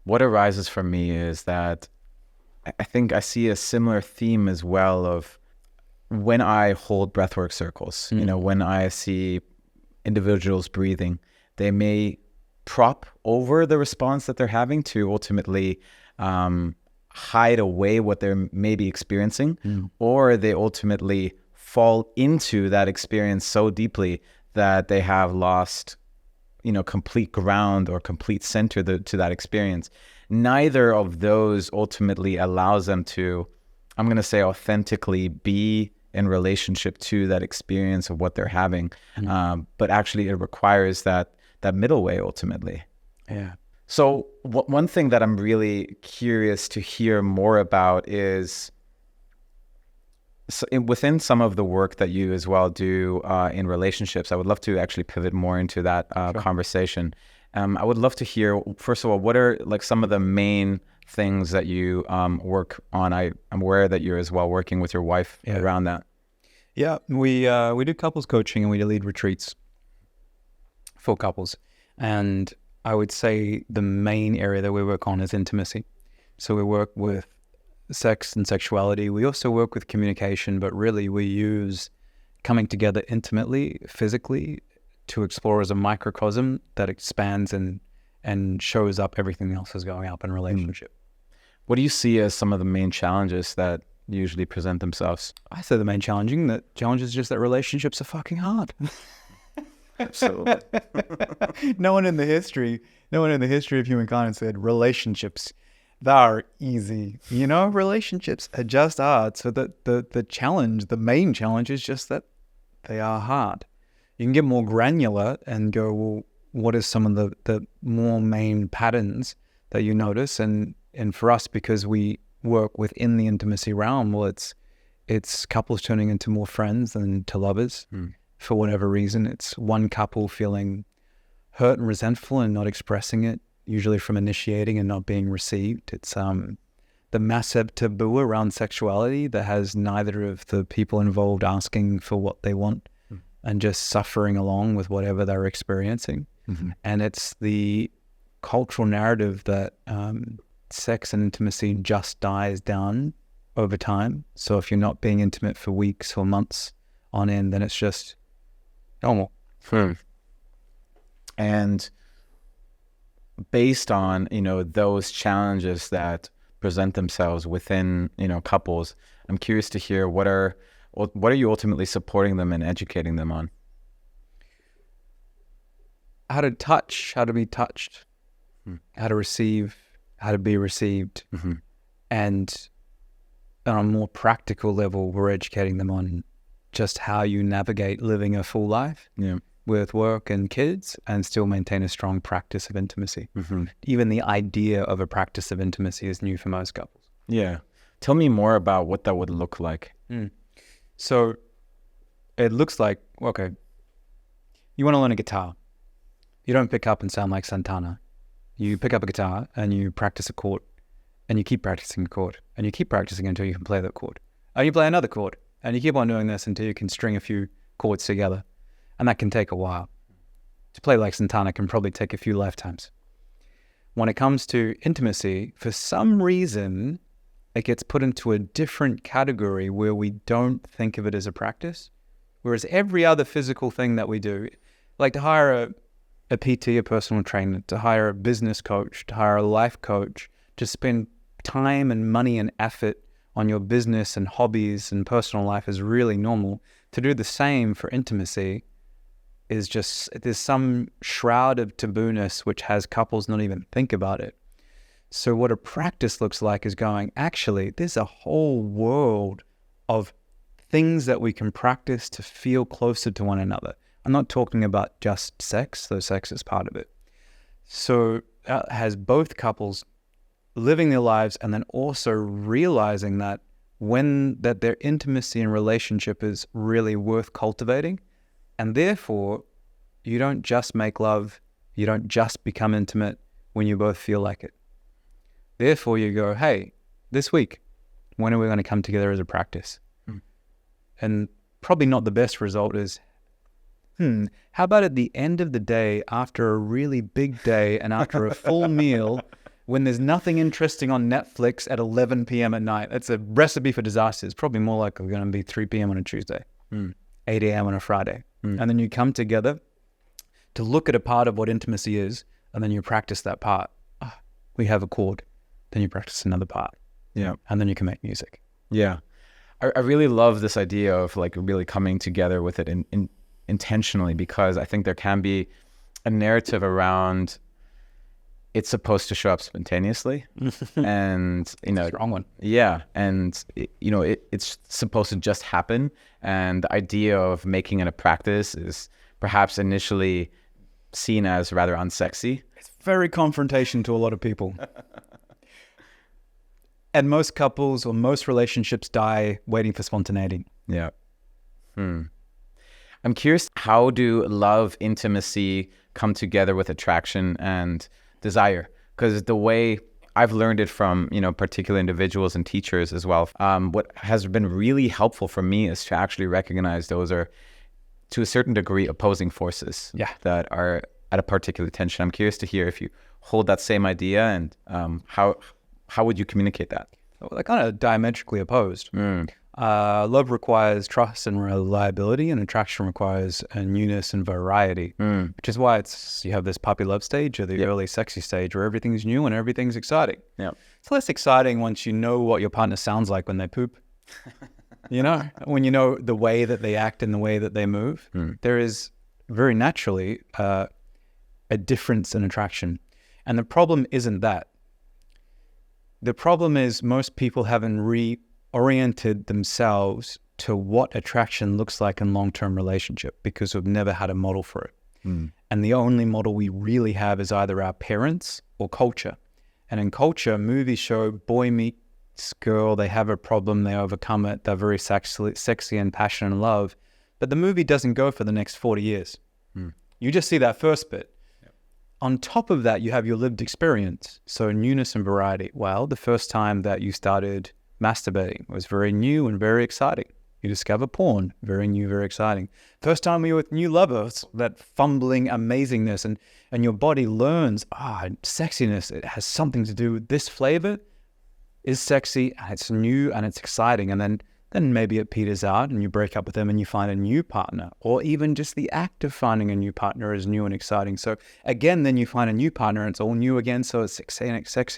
What arises for me is that I think I see a similar theme as well of when I hold breathwork circles, when I see individuals breathing, they may prop over the response that they're having to ultimately hide away what they're maybe experiencing, or they ultimately fall into that experience so deeply that they have lost, complete ground or complete center to that experience. Neither of those ultimately allows them to, I'm going to say, authentically be in relationship to that experience of what they're having. But actually it requires that middle way ultimately. Yeah. So one thing that I'm really curious to hear more about is, within some of the work that you as well do in relationships, I would love to actually pivot more into that conversation. I would love to hear, first of all, what are some of the main things that you work on? I'm aware that you're as well working with your wife around that. Yeah, we do couples coaching and we do lead retreats for couples. And I would say the main area that we work on is intimacy. So we work with sex and sexuality. We also work with communication, but really we use coming together intimately, physically, to explore as a microcosm that expands and shows up everything else is going up in relationship. What do you see as some of the main challenges that usually present themselves? I say the main challenge is just that relationships are fucking hard. Absolutely. No one in the history of humankind said relationships, they're easy. Relationships are just hard. So the main challenge is just that they are hard. You can get more granular and go, well, what is some of the more main patterns that you notice? And for us, because we work within the intimacy realm, well, it's couples turning into more friends than to lovers. For whatever reason. It's one couple feeling hurt and resentful and not expressing it, usually from initiating and not being received. It's the massive taboo around sexuality that has neither of the people involved asking for what they want and just suffering along with whatever they're experiencing. And it's the cultural narrative that sex and intimacy just dies down over time. So if you're not being intimate for weeks or months on end, then it's just normal. And based on, those challenges that present themselves within, couples, I'm curious to hear what are you ultimately supporting them and educating them on? How to touch, how to be touched, how to receive, how to be received. And on a more practical level, we're educating them on just how you navigate living a full life with work and kids and still maintain a strong practice of intimacy. Even the idea of a practice of intimacy is new for most couples. Yeah. Tell me more about what that would look like. So it looks like, okay, you want to learn a guitar. You don't pick up and sound like Santana. You pick up a guitar and you practice a chord and you keep practicing a chord and you keep practicing until you can play that chord. And you play another chord and you keep on doing this until you can string a few chords together. And that can take a while. To play like Santana can probably take a few lifetimes. When it comes to intimacy, for some reason, it gets put into a different category where we don't think of it as a practice. Whereas every other physical thing that we do, like to hire a PT, a personal trainer, to hire a business coach, to hire a life coach, to spend time and money and effort on your business and hobbies and personal life is really normal. To do the same for intimacy is just, there's some shroud of tabooness which has couples not even think about it. So what a practice looks like is going, actually, there's a whole world of things that we can practice to feel closer to one another. I'm not talking about just sex, though sex is part of it. So that has both couples living their lives and then also realizing that that their intimacy and relationship is really worth cultivating. And therefore, you don't just make love, you don't just become intimate when you both feel like it. Therefore, you go, hey, this week, when are we going to come together as a practice? And probably not the best result is, how about at the end of the day, after a really big day and after a full meal, when there's nothing interesting on Netflix at 11 p.m. at night? That's a recipe for disaster. It's probably more likely going to be 3 p.m. on a Tuesday, 8 a.m. on a Friday. And then you come together to look at a part of what intimacy is, and then you practice that part. We have a chord. Then you practice another part. Yeah. And then you can make music. Yeah. I really love this idea of like really coming together with it intentionally, because I think there can be a narrative around it's supposed to show up spontaneously. And, Strong one. Yeah. And, it's supposed to just happen. And the idea of making it a practice is perhaps initially seen as rather unsexy. It's very confrontation to a lot of people. And most couples or most relationships die waiting for spontaneity. Yeah. I'm curious, how do love, intimacy come together with attraction and desire? Because the way I've learned it from, particular individuals and teachers as well, what has been really helpful for me is to actually recognize those are, to a certain degree, opposing forces that are at a particular tension. I'm curious to hear if you hold that same idea and how would you communicate that? Well, they're kind of diametrically opposed. Love requires trust and reliability, and attraction requires a newness and variety, which is why you have this puppy love stage or the early sexy stage where everything's new and everything's exciting. Yeah. It's less exciting once you know what your partner sounds like when they poop. When you know the way that they act and the way that they move, there is very naturally a difference in attraction. And the problem isn't that. The problem is most people haven't reoriented themselves to what attraction looks like in long-term relationship because we've never had a model for it. And the only model we really have is either our parents or culture. And in culture, movies show boy meets girl, they have a problem, they overcome it, they're very sexy and passionate and love. But the movie doesn't go for the next 40 years. You just see that first bit. On top of that, you have your lived experience. So newness and variety. Well, the first time that you started masturbating was very new and very exciting. You discover porn, very new, very exciting. First time you're with new lovers, that fumbling amazingness, and your body learns, sexiness, it has something to do with this flavor is sexy and it's new and it's exciting. And then maybe it peters out and you break up with them and you find a new partner, or even just the act of finding a new partner is new and exciting. So again, then you find a new partner and it's all new again. So it's sexy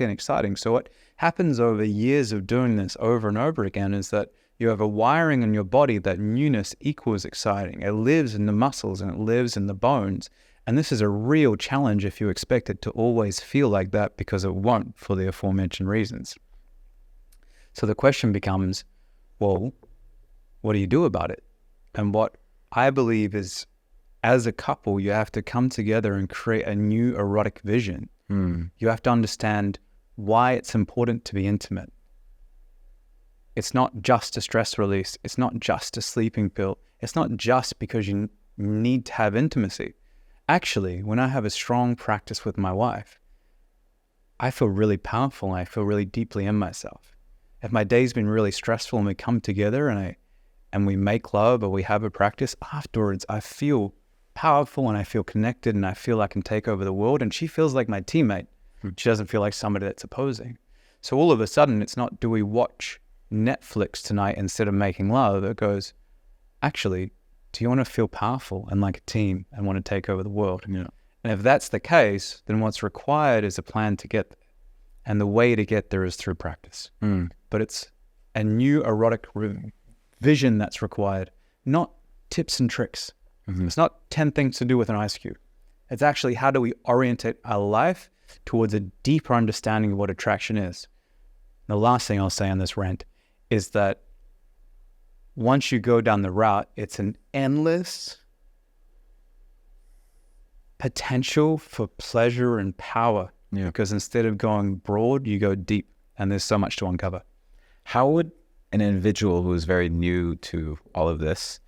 and exciting. So what happens over years of doing this over and over again is that you have a wiring in your body that newness equals exciting. It lives in the muscles and it lives in the bones. And this is a real challenge if you expect it to always feel like that, because it won't for the aforementioned reasons. So the question becomes, well, what do you do about it? And what I believe is, as a couple, you have to come together and create a new erotic vision. You have to understand why it's important to be intimate. It's not just a stress release. It's not just a sleeping pill. It's not just because you need to have intimacy. Actually, when I have a strong practice with my wife, I feel really powerful and I feel really deeply in myself. If my day's been really stressful and we come together and we make love or we have a practice, afterwards I feel powerful and I feel connected and I feel I can take over the world, and she feels like my teammate. She doesn't feel like somebody that's opposing. So all of a sudden, it's not, do we watch Netflix tonight instead of making love? It goes, actually, do you want to feel powerful and like a team and want to take over the world? And if that's the case, then what's required is a plan to get there. And the way to get there is through practice. But it's a new erotic vision that's required, not tips and tricks. It's not 10 things to do with an ice cube. It's actually, how do we orientate our life towards a deeper understanding of what attraction is? The last thing I'll say on this rant is that once you go down the route, it's an endless potential for pleasure and power. Because instead of going broad, you go deep, and there's so much to uncover. How would an individual who's very new to all of this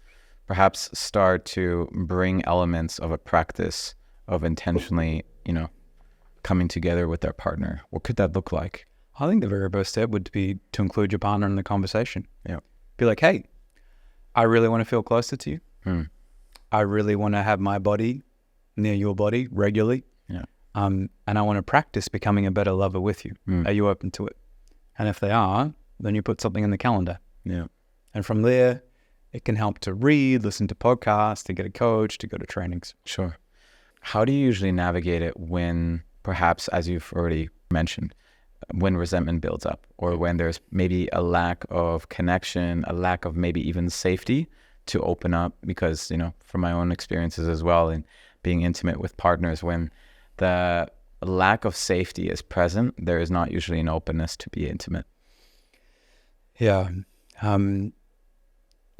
perhaps start to bring elements of a practice of intentionally, coming together with their partner? What could that look like? I think the very first step would be to include your partner in the conversation. Be like, hey, I really want to feel closer to you. I really want to have my body near your body regularly. And I want to practice becoming a better lover with you. Are you open to it? And if they are, then you put something in the calendar. And from there, it can help to read, listen to podcasts, to get a coach, to go to trainings. Sure. How do you usually navigate it when, perhaps, as you've already mentioned, when resentment builds up, or when there's maybe a lack of connection, a lack of maybe even safety to open up? Because, from my own experiences as well, in being intimate with partners, when the lack of safety is present, there is not usually an openness to be intimate.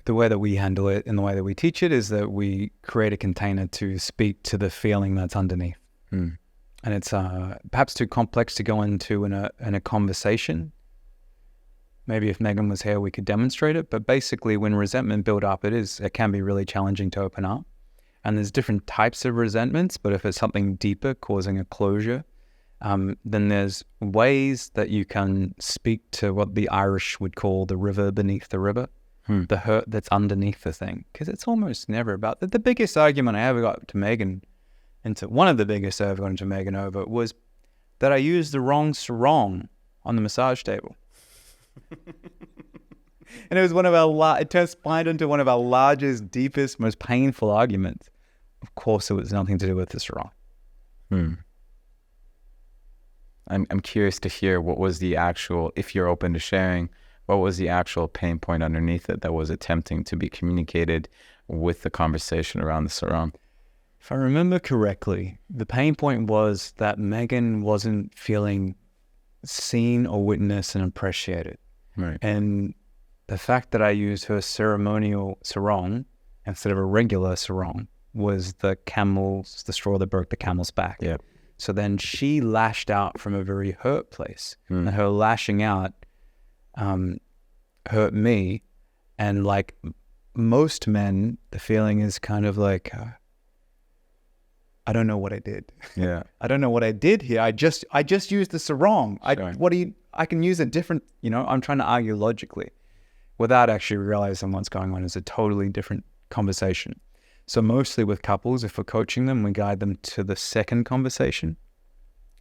The way that we handle it and the way that we teach it is that we create a container to speak to the feeling that's underneath. And it's perhaps too complex to go into in a conversation. Maybe if Megan was here, we could demonstrate it. But basically, when resentment builds up, it can be really challenging to open up. And there's different types of resentments, but if it's something deeper causing a closure, then there's ways that you can speak to what the Irish would call the river beneath the river, the hurt that's underneath the thing. Because it's almost never about the biggest argument I ever got to Megan, one of the biggest I ever got into Megan over, was that I used the wrong sarong on the massage table. And it was one of our, it transpired into one of our largest, deepest, most painful arguments. Of course, it was nothing to do with the sarong. I'm curious to hear what was the actual, if you're open to sharing, what was the actual pain point underneath it that was attempting to be communicated with the conversation around the sarong? If I remember correctly, the pain point was that Megan wasn't feeling seen or witnessed and appreciated. Right. And the fact that I used her ceremonial sarong instead of a regular sarong was the straw that broke the camel's back. Yeah. So then she lashed out from a very hurt place. And her lashing out hurt me. And like most men, the feeling is kind of like, I don't know what I did. Yeah. I don't know what I did here. I just used the sarong. Sure. I can use a different, I'm trying to argue logically without actually realizing what's going on is a totally different conversation. So mostly with couples, if we're coaching them, we guide them to the second conversation,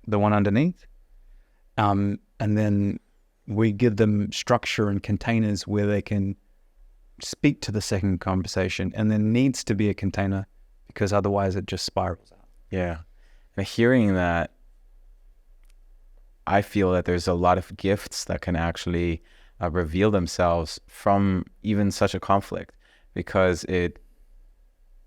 the one underneath. And then we give them structure and containers where they can speak to the second conversation. And there needs to be a container because otherwise it just spirals out. Yeah. And hearing that, I feel that there's a lot of gifts that can actually reveal themselves from even such a conflict, because it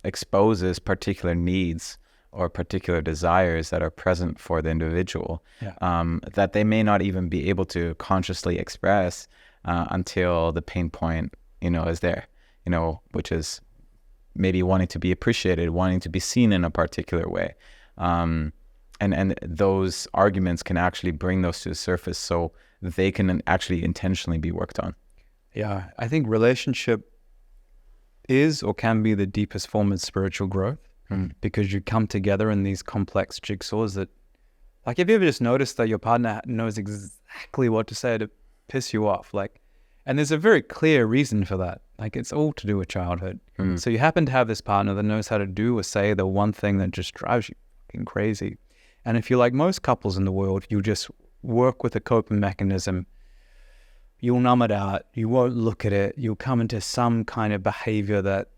exposes particular needs or particular desires that are present for the individual, that they may not even be able to consciously express until the pain point, is there, which is maybe wanting to be appreciated, wanting to be seen in a particular way. And those arguments can actually bring those to the surface so they can actually intentionally be worked on. Yeah, I think relationship is or can be the deepest form of spiritual growth because you come together in these complex jigsaws that, like, have you ever just noticed that your partner knows exactly what to say to piss you off? And there's a very clear reason for that. It's all to do with childhood. So you happen to have this partner that knows how to do or say the one thing that just drives you fucking crazy. And if you're like most couples in the world, you just work with a coping mechanism. You'll numb it out. You won't look at it. You'll come into some kind of behavior that,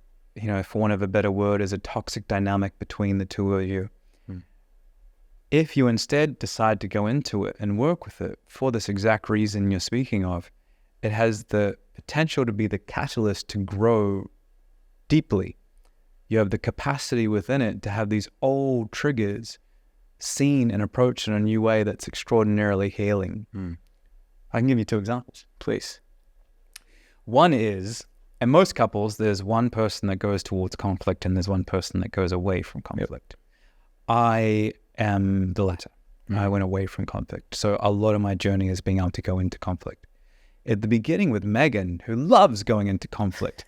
for want of a better word, is a toxic dynamic between the two of you. If you instead decide to go into it and work with it for this exact reason you're speaking of, it has the potential to be the catalyst to grow deeply. You have the capacity within it to have these old triggers seen and approached in a new way that's extraordinarily healing. I can give you two examples. Please. One is, in most couples, there's one person that goes towards conflict and there's one person that goes away from conflict. I am the latter. I went away from conflict. So a lot of my journey is being able to go into conflict. At the beginning with Megan, who loves going into conflict,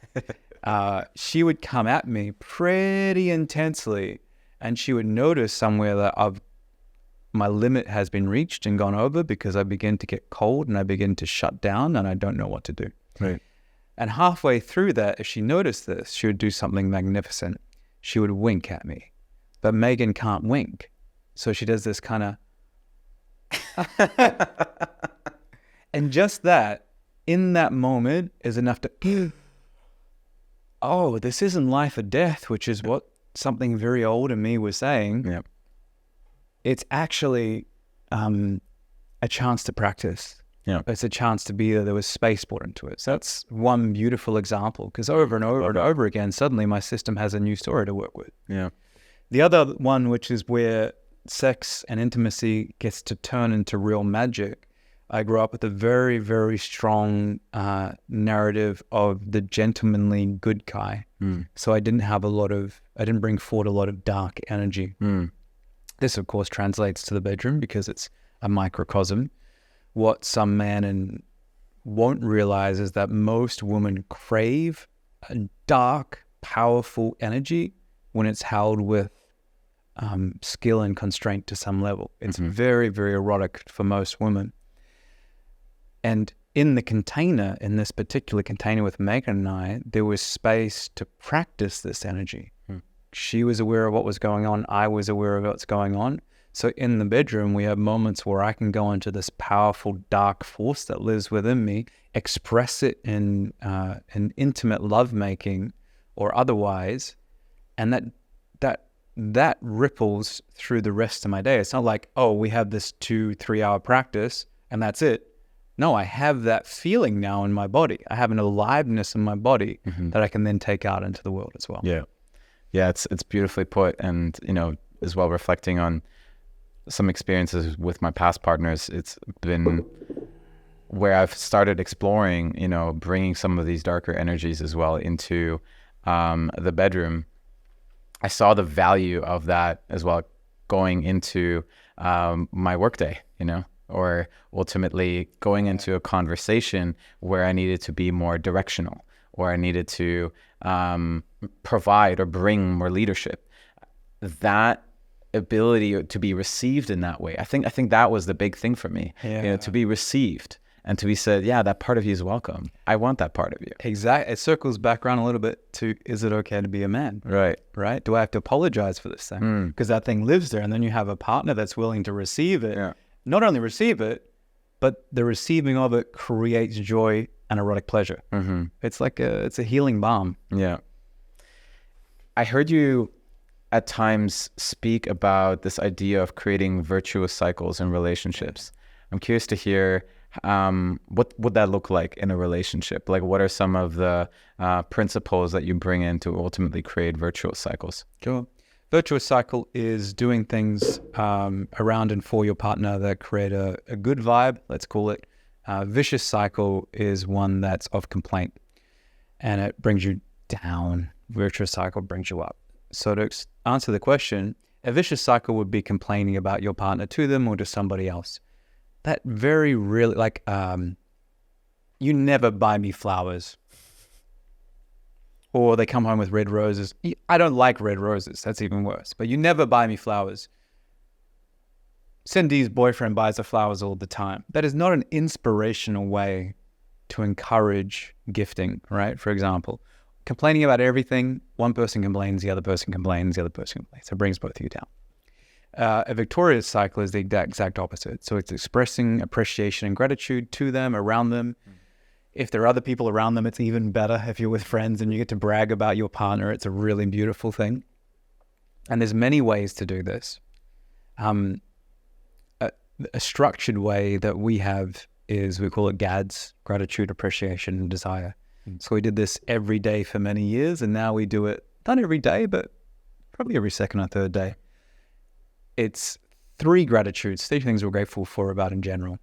she would come at me pretty intensely and she would notice somewhere that my limit has been reached and gone over because I begin to get cold and I begin to shut down and I don't know what to do. Right. And halfway through that, if she noticed this, she would do something magnificent. She would wink at me. But Megan can't wink. So she does this kind of... And just that, in that moment, is enough to... Oh, this isn't life or death, which is what something very old in me was saying. Yep. It's actually a chance to practice. Yeah. It's a chance to be there. There was space brought into it. So that's one beautiful example, because over and over and over again, suddenly my system has a new story to work with. Yeah. The other one, which is where sex and intimacy gets to turn into real magic. I grew up with a very, very strong narrative of the gentlemanly good guy. So I didn't bring forward a lot of dark energy. This, of course, translates to the bedroom because it's a microcosm. What some men won't realize is that most women crave a dark, powerful energy when it's held with skill and constraint to some level. It's very, very erotic for most women. And in this particular container with Megan and I, there was space to practice this energy. She was aware of what was going on. I was aware of what's going on. So in the bedroom, we have moments where I can go into this powerful dark force that lives within me, express it in intimate lovemaking or otherwise, and that ripples through the rest of my day. It's not like, oh, we have this 2-3 hour practice and that's it. No, I have that feeling now in my body. I have an aliveness in my body that I can then take out into the world as well. Yeah, it's beautifully put, and as well reflecting on some experiences with my past partners, it's been where I've started exploring, bringing some of these darker energies as well into the bedroom. I saw the value of that as well going into my workday, or ultimately going into a conversation where I needed to be more directional, or I needed to provide or bring more leadership. That ability to be received in that way, I think that was the big thing for me. To be received and to be said, yeah, that part of you is welcome. I want that part of you. Exactly. It circles back around a little bit to, is it okay to be a man? Right. Do I have to apologize for this thing? Because that thing lives there, and then you have a partner that's willing to receive it. Yeah. Not only receive it, but the receiving of it creates joy and erotic pleasure. It's like it's a healing balm. Yeah. I heard you at times speak about this idea of creating virtuous cycles in relationships. I'm curious to hear what would that look like in a relationship? Like, what are some of the principles that you bring in to ultimately create virtuous cycles? Sure. Virtuous cycle is doing things around and for your partner that create a good vibe, let's call it. Vicious cycle is one that's of complaint, and it brings you down. Virtuous cycle brings you up. So to answer the question, a vicious cycle would be complaining about your partner to them or to somebody else. That very really, like, you never buy me flowers. Or they come home with red roses. I don't like red roses. That's even worse. But you never buy me flowers. Cindy's boyfriend buys her flowers all the time. That is not an inspirational way to encourage gifting, right? For example, complaining about everything. One person complains, the other person complains, the other person complains. It brings both of you down. A victorious cycle is the exact opposite. So it's expressing appreciation and gratitude to them, around them. If there are other people around them, it's even better. If you're with friends and you get to brag about your partner, it's a really beautiful thing. And there's many ways to do this. A structured way that we have is, we call it GADS, gratitude, appreciation, and desire. So we did this every day for many years, and now we do it, not every day, but probably every second or third day. It's 3 gratitudes, 3 things we're grateful for about in general.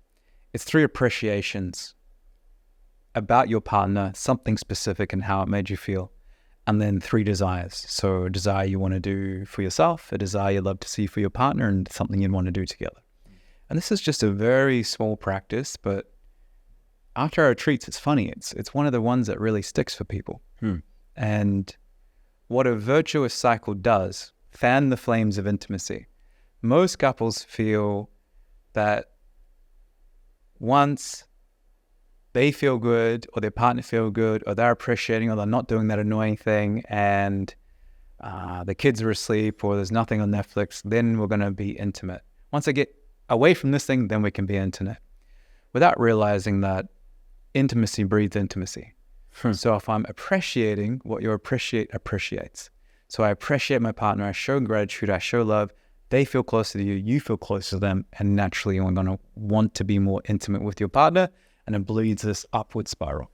It's 3 appreciations about your partner, something specific and how it made you feel. And then 3 desires. So a desire you want to do for yourself, a desire you'd love to see for your partner, and something you'd want to do together. And this is just a very small practice, but after our retreats, it's funny. It's one of the ones that really sticks for people. And what a virtuous cycle does, fan the flames of intimacy. Most couples feel that once they feel good, or their partner feel good, or they're appreciating, or they're not doing that annoying thing, and the kids are asleep, or there's nothing on Netflix, then we're going to be intimate. Once I get away from this thing, then we can be intimate. Without realizing that intimacy breeds intimacy. So if I'm appreciating, what you appreciate appreciates. So I appreciate my partner, I show gratitude, I show love, they feel closer to you, you feel closer to them, and naturally you're going to want to be more intimate with your partner, and it bleeds this upward spiral.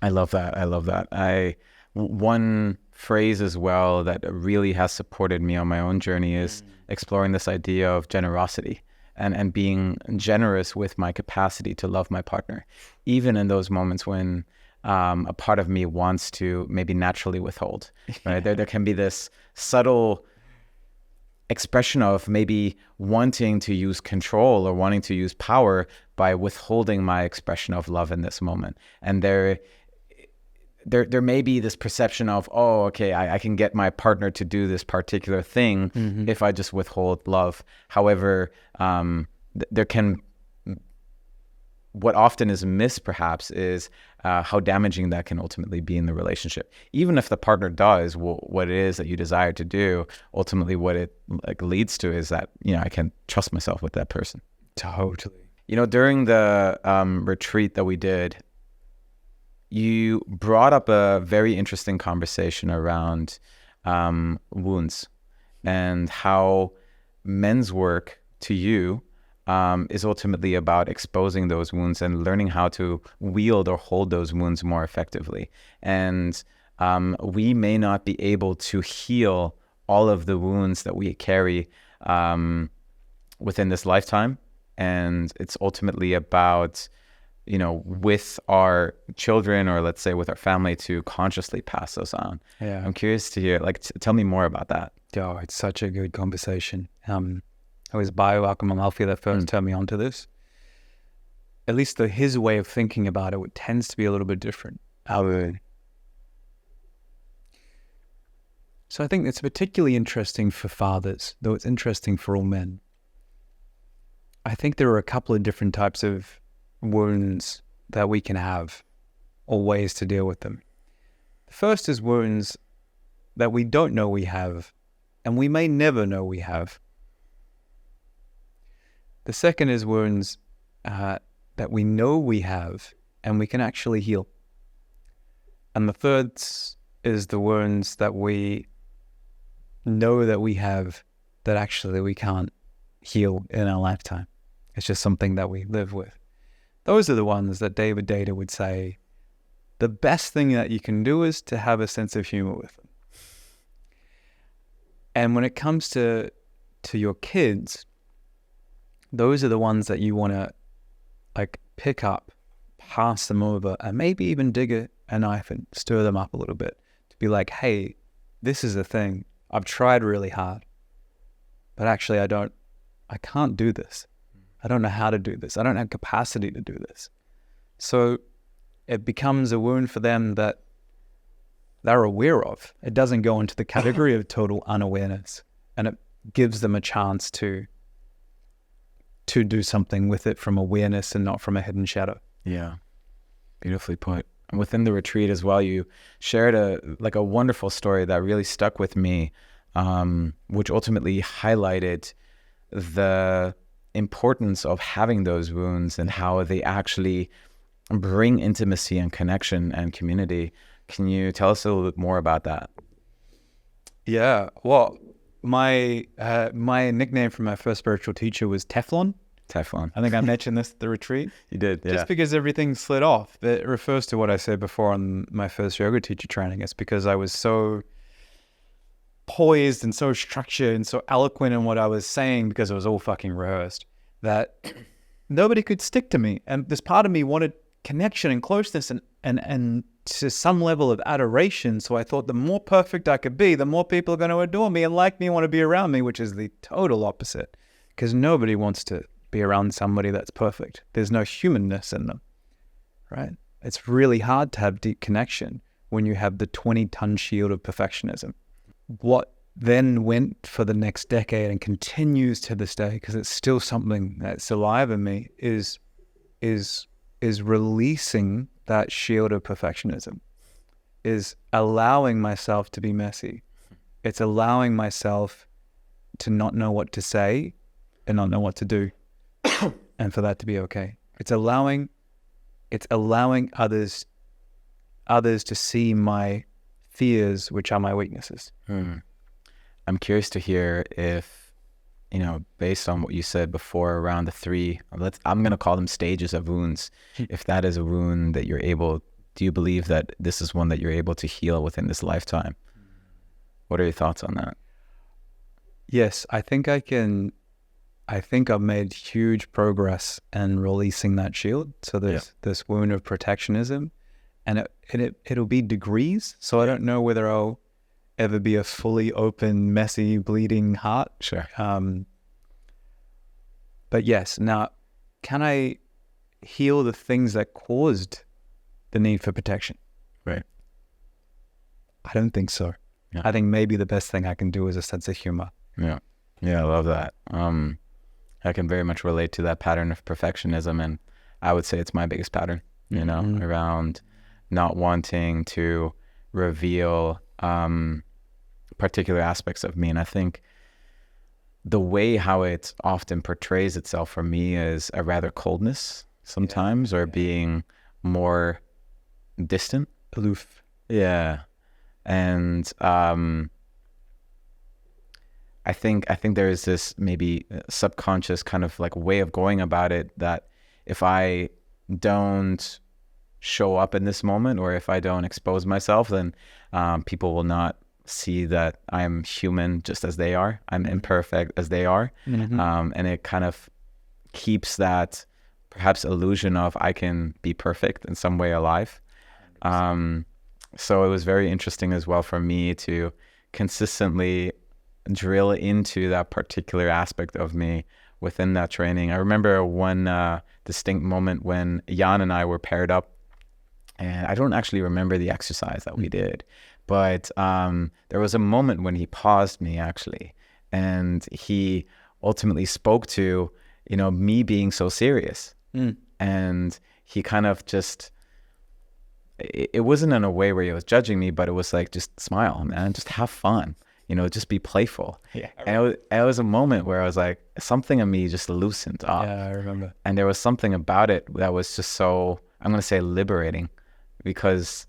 I love that. One phrase as well that really has supported me on my own journey is exploring this idea of generosity and being generous with my capacity to love my partner, even in those moments when a part of me wants to maybe naturally withhold. Right? There can be this subtle expression of maybe wanting to use control or wanting to use power by withholding my expression of love in this moment. And there may be this perception of, oh, okay, I can get my partner to do this particular thing if I just withhold love. However, there can what often is missed perhaps is how damaging that can ultimately be in the relationship. Even if the partner does what it is that you desire to do, ultimately what it like leads to is that, I can't trust myself with that person. Totally. During the retreat that we did, you brought up a very interesting conversation around wounds and how men's work to you is ultimately about exposing those wounds and learning how to wield or hold those wounds more effectively. And we may not be able to heal all of the wounds that we carry within this lifetime. And it's ultimately about, with our children, or let's say with our family, to consciously pass those on. Yeah. I'm curious to hear, tell me more about that. Oh, it's such a good conversation. It was bioalchemy Alfie that first turned me onto this. At least his way of thinking about it tends to be a little bit different. So I think it's particularly interesting for fathers, though it's interesting for all men. I think there are a couple of different types of wounds that we can have, or ways to deal with them. The first is wounds that we don't know we have, and we may never know we have. The second is wounds that we know we have, and we can actually heal. And the third is the wounds that we know that we have, that actually we can't heal in our lifetime. It's just something that we live with. Those are the ones that David Data would say, the best thing that you can do is to have a sense of humor with them. And when it comes to your kids, those are the ones that you want to pick up, pass them over, and maybe even dig a knife and stir them up a little bit to be like, hey, this is the thing. I've tried really hard, but actually I can't do this. I don't know how to do this. I don't have capacity to do this. So it becomes a wound for them that they're aware of. It doesn't go into the category of total unawareness, and it gives them a chance to do something with it from awareness and not from a hidden shadow. Yeah, beautifully put. And within the retreat as well, you shared a wonderful story that really stuck with me, which ultimately highlighted the importance of having those wounds and how they actually bring intimacy and connection and community. Can you tell us a little bit more about that? Yeah, well, my nickname from my first spiritual teacher was Teflon. Teflon. I think I mentioned this at the retreat. You did, yeah. Just because everything slid off. It refers to what I said before on my first yoga teacher training. It's because I was so poised and so structured and so eloquent in what I was saying, because it was all fucking rehearsed, that nobody could stick to me. And this part of me wanted connection and closeness and to some level of adoration. So I thought the more perfect I could be, the more people are going to adore me and like me and want to be around me, which is the total opposite, because nobody wants to be around somebody that's perfect. There's no humanness in them, right? It's really hard to have deep connection when you have the 20-ton shield of perfectionism. What then went for the next decade and continues to this day, because it's still something that's alive in me, is releasing that shield of perfectionism, is allowing myself to be messy. It's allowing myself to not know what to say and not know what to do, and for that to be okay. It's allowing others to see my fears, which are my weaknesses. I'm curious to hear if, based on what you said before around the three, I'm going to call them stages of wounds. If that is a wound that do you believe that this is one that you're able to heal within this lifetime? What are your thoughts on that? Yes, I think I can. I think I've made huge progress in releasing that shield. So there's this wound of protectionism, and it'll be degrees. So I don't know whether I'll ever be a fully open, messy, bleeding heart. Sure. But yes, now, can I heal the things that caused the need for protection? Right. I don't think so. Yeah. I think maybe the best thing I can do is a sense of humor. Yeah. Yeah, I love that. I can very much relate to that pattern of perfectionism, and I would say it's my biggest pattern, you know, around not wanting to reveal particular aspects of me. And I think the way how it often portrays itself for me is a rather coldness sometimes, or being more distant, aloof. Yeah. And I think there is this maybe subconscious kind of like way of going about it, that if I don't show up in this moment, or if I don't expose myself, then people will not see that I'm human just as they are. I'm imperfect as they are. And it kind of keeps that perhaps illusion of I can be perfect in some way alive. So it was very interesting as well for me to consistently drill into that particular aspect of me within that training. I remember one distinct moment when Jan and I were paired up, and I don't actually remember the exercise that we did, but there was a moment when he paused me actually, and he ultimately spoke to, you know, me being so serious. And he kind of just, it wasn't in a way where he was judging me, but it was like, just smile, man, just have fun, you know, just be playful. And it was a moment where I was like, something in me just loosened up. Yeah, I remember. And there was something about it that was just so, I'm going to say liberating, because,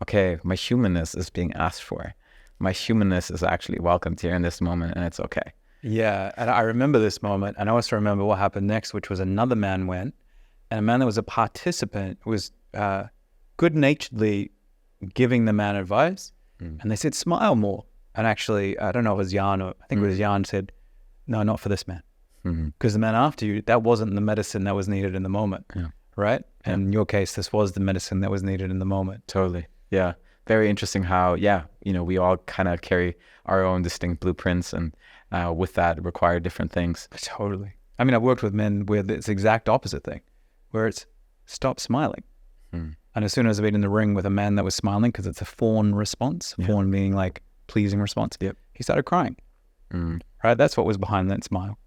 okay, my humanness is being asked for. My humanness is actually welcomed here in this moment, and it's okay. Yeah, and I remember this moment, and I also remember what happened next, which was another man went, and a man that was a participant was good-naturedly giving the man advice, and they said, smile more. And actually, I don't know if it was Jan, or I think it was Jan, said, no, not for this man. Because the man after you, that wasn't the medicine that was needed in the moment, right? And in your case, this was the medicine that was needed in the moment. Totally, yeah. Very interesting how, you know, we all kind of carry our own distinct blueprints, and with that require different things. Totally. I mean, I've worked with men where it's the exact opposite thing, where it's stop smiling. And as soon as I've been in the ring with a man that was smiling, because it's a fawn response, fawn being like pleasing response, he started crying. Right? That's what was behind that smile.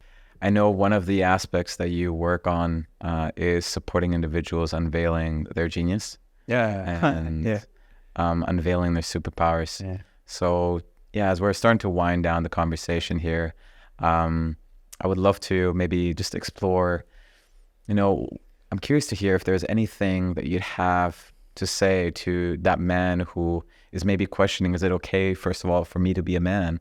I know one of the aspects that you work on is supporting individuals unveiling their genius. And unveiling their superpowers. So as we're starting to wind down the conversation here, I would love to maybe just explore, you know, I'm curious to hear if there's anything that you'd have to say to that man who is maybe questioning, is it okay, first of all, for me to be a man,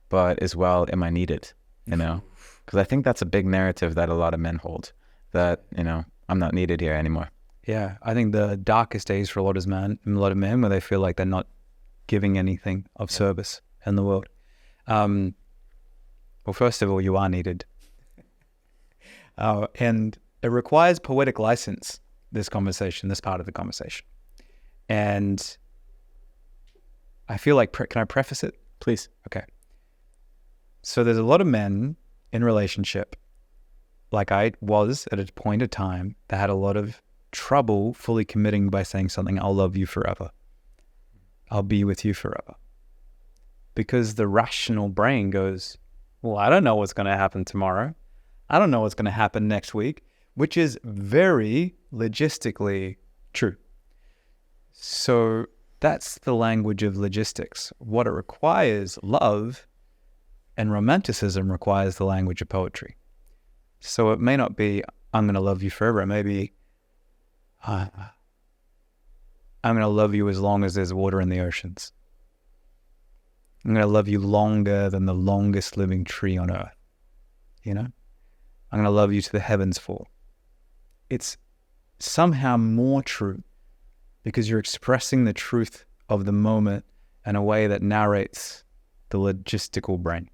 but as well, am I needed, you know? Because I think that's a big narrative that a lot of men hold, that, you know, I'm not needed here anymore. Yeah, I think the darkest days for a lot of men where they feel like they're not giving anything of service in the world. Well, first of all, you are needed. And it requires poetic license, this conversation, this part of the conversation. And I feel like, can I preface it? Please. Okay. So there's a lot of men in relationship, like I was at a point of time, that had a lot of trouble fully committing by saying something, I'll love you forever. I'll be with you forever. Because the rational brain goes, well, I don't know what's going to happen tomorrow. I don't know what's going to happen next week, which is very logistically true. So that's the language of logistics. What it requires, love and romanticism, requires the language of poetry. So it may not be, I'm going to love you forever. It may be, I'm going to love you as long as there's water in the oceans. I'm going to love you longer than the longest living tree on earth. You know? I'm going to love you to the heavens fall. It's somehow more true because you're expressing the truth of the moment in a way that narrates the logistical brain.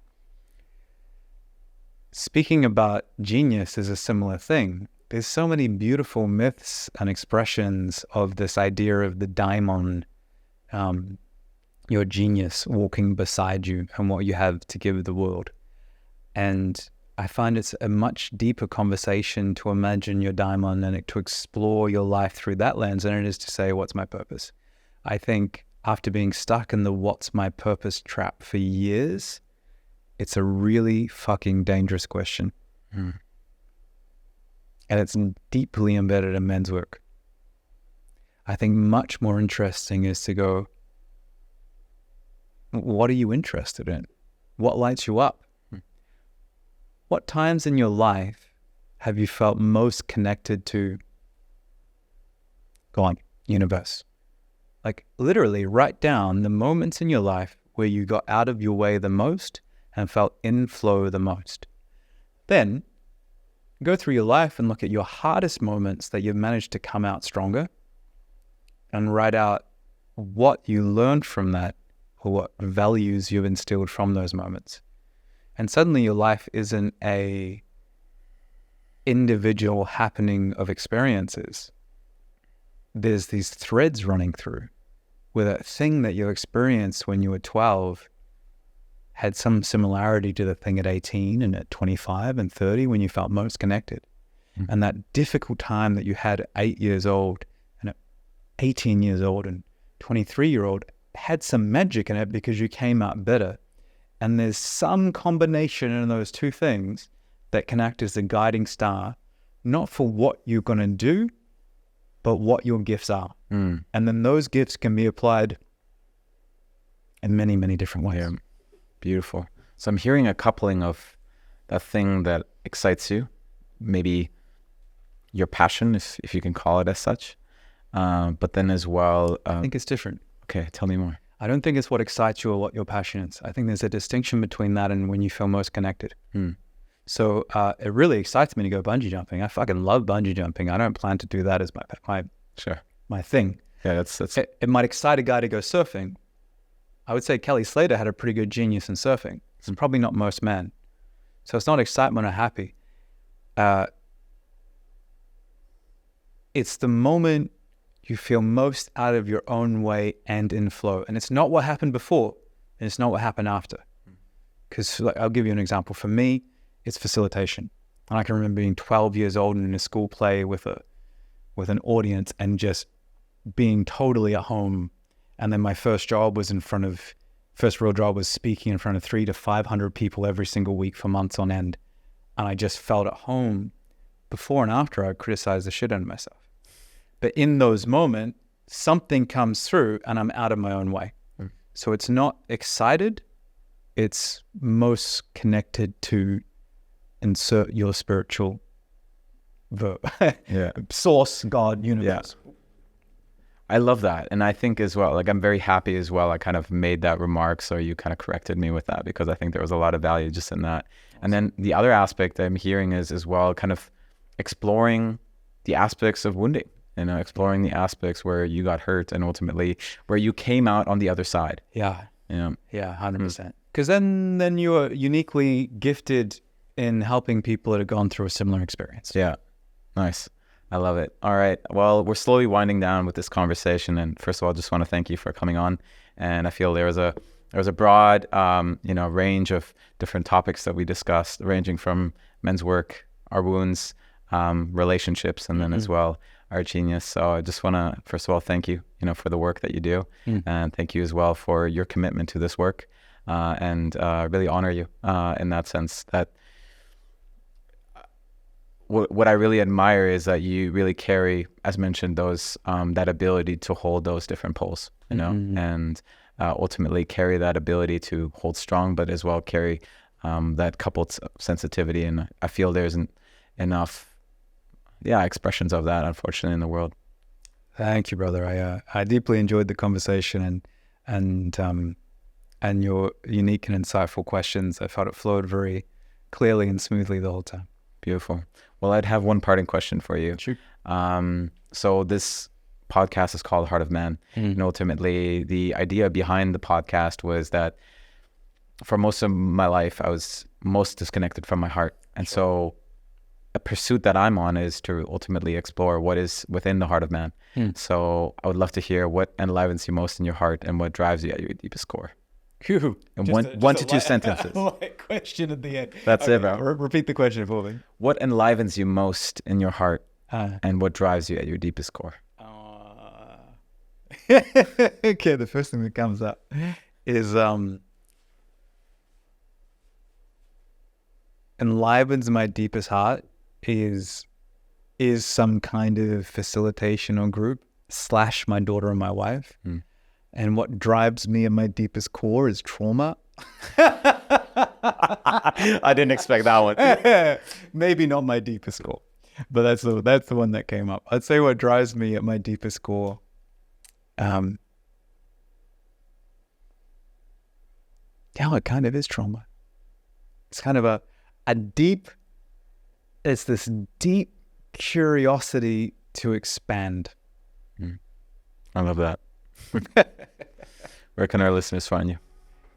Speaking about genius is a similar thing. There's so many beautiful myths and expressions of this idea of the daimon, your genius walking beside you and what you have to give the world. And I find it's a much deeper conversation to imagine your daimon and to explore your life through that lens than it is to say, what's my purpose? I think after being stuck in the what's my purpose trap for years, it's a really fucking dangerous question. And it's deeply embedded in men's work. I think much more interesting is to go, what are you interested in? What lights you up? What times in your life have you felt most connected to God, universe? Like literally write down the moments in your life where you got out of your way the most and felt in flow the most. Then go through your life and look at your hardest moments that you've managed to come out stronger and write out what you learned from that or what values you've instilled from those moments. And suddenly your life isn't a individual happening of experiences. There's these threads running through where that thing that you experienced when you were 12 had some similarity to the thing at 18 and at 25 and 30 when you felt most connected. Mm-hmm. And that difficult time that you had at 8 years old and at 18 years old and 23-year-old had some magic in it because you came out better. And there's some combination in those two things that can act as the guiding star, not for what you're going to do, but what your gifts are. And then those gifts can be applied in many, many different ways. Yeah. Beautiful. So I'm hearing a coupling of that thing that excites you, maybe your passion, if you can call it as such, but then as well... I think it's different. Okay, tell me more. I don't think it's what excites you or what your passion is. I think there's a distinction between that and when you feel most connected. So it really excites me to go bungee jumping. I fucking love bungee jumping. I don't plan to do that as my thing. Yeah, that's it might excite a guy to go surfing. I would say Kelly Slater had a pretty good genius in surfing. It's probably not most men. So it's not excitement or happy. It's the moment you feel most out of your own way and in flow. And it's not what happened before, and it's not what happened after. Because I'll give you an example. For me, it's facilitation. And I can remember being 12 years old and in a school play with an audience and just being totally at home. And then my first real job was speaking in front of 300 to 500 people every single week for months on end. And I just felt at home. Before and after, I criticized the shit out of myself. But in those moments, something comes through and I'm out of my own way. So it's not excited. It's most connected to insert your spiritual verb. Source, God, universe. Yeah. I love that. And I think as well, like I'm very happy as well. I kind of made that remark, so you kind of corrected me with that because I think there was a lot of value just in that. Awesome. And then the other aspect I'm hearing is as well kind of exploring the aspects of wounding, exploring the aspects where you got hurt and ultimately where you came out on the other side. Yeah. 100%. Because then you are uniquely gifted in helping people that have gone through a similar experience. Yeah. Nice. I love it. All right. Well, we're slowly winding down with this conversation. And first of all, I just want to thank you for coming on. And I feel there was a broad, range of different topics that we discussed, ranging from men's work, our wounds, relationships, and then as well, our genius. So I just want to, first of all, thank you, for the work that you do. And thank you as well for your commitment to this work. And really honor you in that sense that what I really admire is that you really carry, as mentioned, those that ability to hold those different poles, and ultimately carry that ability to hold strong, but as well carry that coupled sensitivity. And I feel there isn't enough, expressions of that, unfortunately, in the world. Thank you, brother. I deeply enjoyed the conversation and your unique and insightful questions. I felt it flowed very clearly and smoothly the whole time. Beautiful. Well, I'd have one parting question for you. Sure. So this podcast is called Heart of Man. And ultimately, the idea behind the podcast was that for most of my life, I was most disconnected from my heart. And so a pursuit that I'm on is to ultimately explore what is within the heart of man. So I would love to hear what enlivens you most in your heart and what drives you at your deepest core. And one to two sentences. Question at the end. That's it, bro. Repeat the question for me. What enlivens you most in your heart and what drives you at your deepest core? Okay, the first thing that comes up is enlivens my deepest heart is is some kind of facilitation or group / my daughter and my wife. And what drives me at my deepest core is trauma. I didn't expect that one. Maybe not my deepest core, but that's the one that came up. I'd say what drives me at my deepest core, it kind of is trauma. It's kind of it's this deep curiosity to expand. I love that. Where can our listeners find you?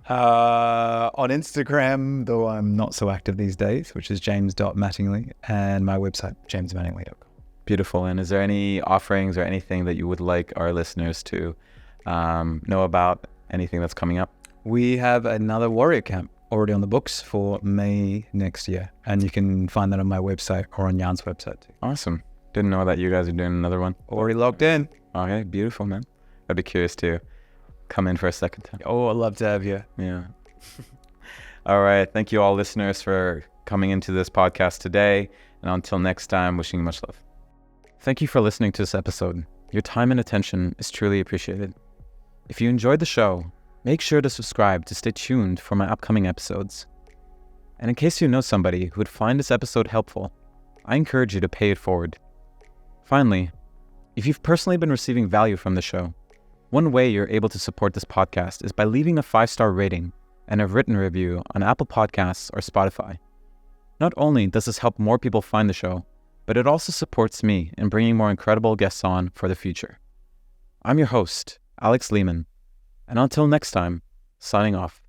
On Instagram, though I'm not so active these days, which is james.mattingley, and my website, jamesmattingley.com. Beautiful. And is there any offerings or anything that you would like our listeners to know about? Anything that's coming up? We have another warrior camp already on the books for May next year, and you can find that on my website or on Jan's website too. Awesome. Didn't know that you guys are doing another one. Already logged in. Okay, beautiful, man. I'd be curious to come in for a second time. Oh, I'd love to have you. Yeah. All right. Thank you all listeners for coming into this podcast today. And until next time, wishing you much love. Thank you for listening to this episode. Your time and attention is truly appreciated. If you enjoyed the show, make sure to subscribe to stay tuned for my upcoming episodes. And in case you know somebody who would find this episode helpful, I encourage you to pay it forward. Finally, if you've personally been receiving value from the show, one way you're able to support this podcast is by leaving a 5-star rating and a written review on Apple Podcasts or Spotify. Not only does this help more people find the show, but it also supports me in bringing more incredible guests on for the future. I'm your host, Alex Lehman, and until next time, signing off.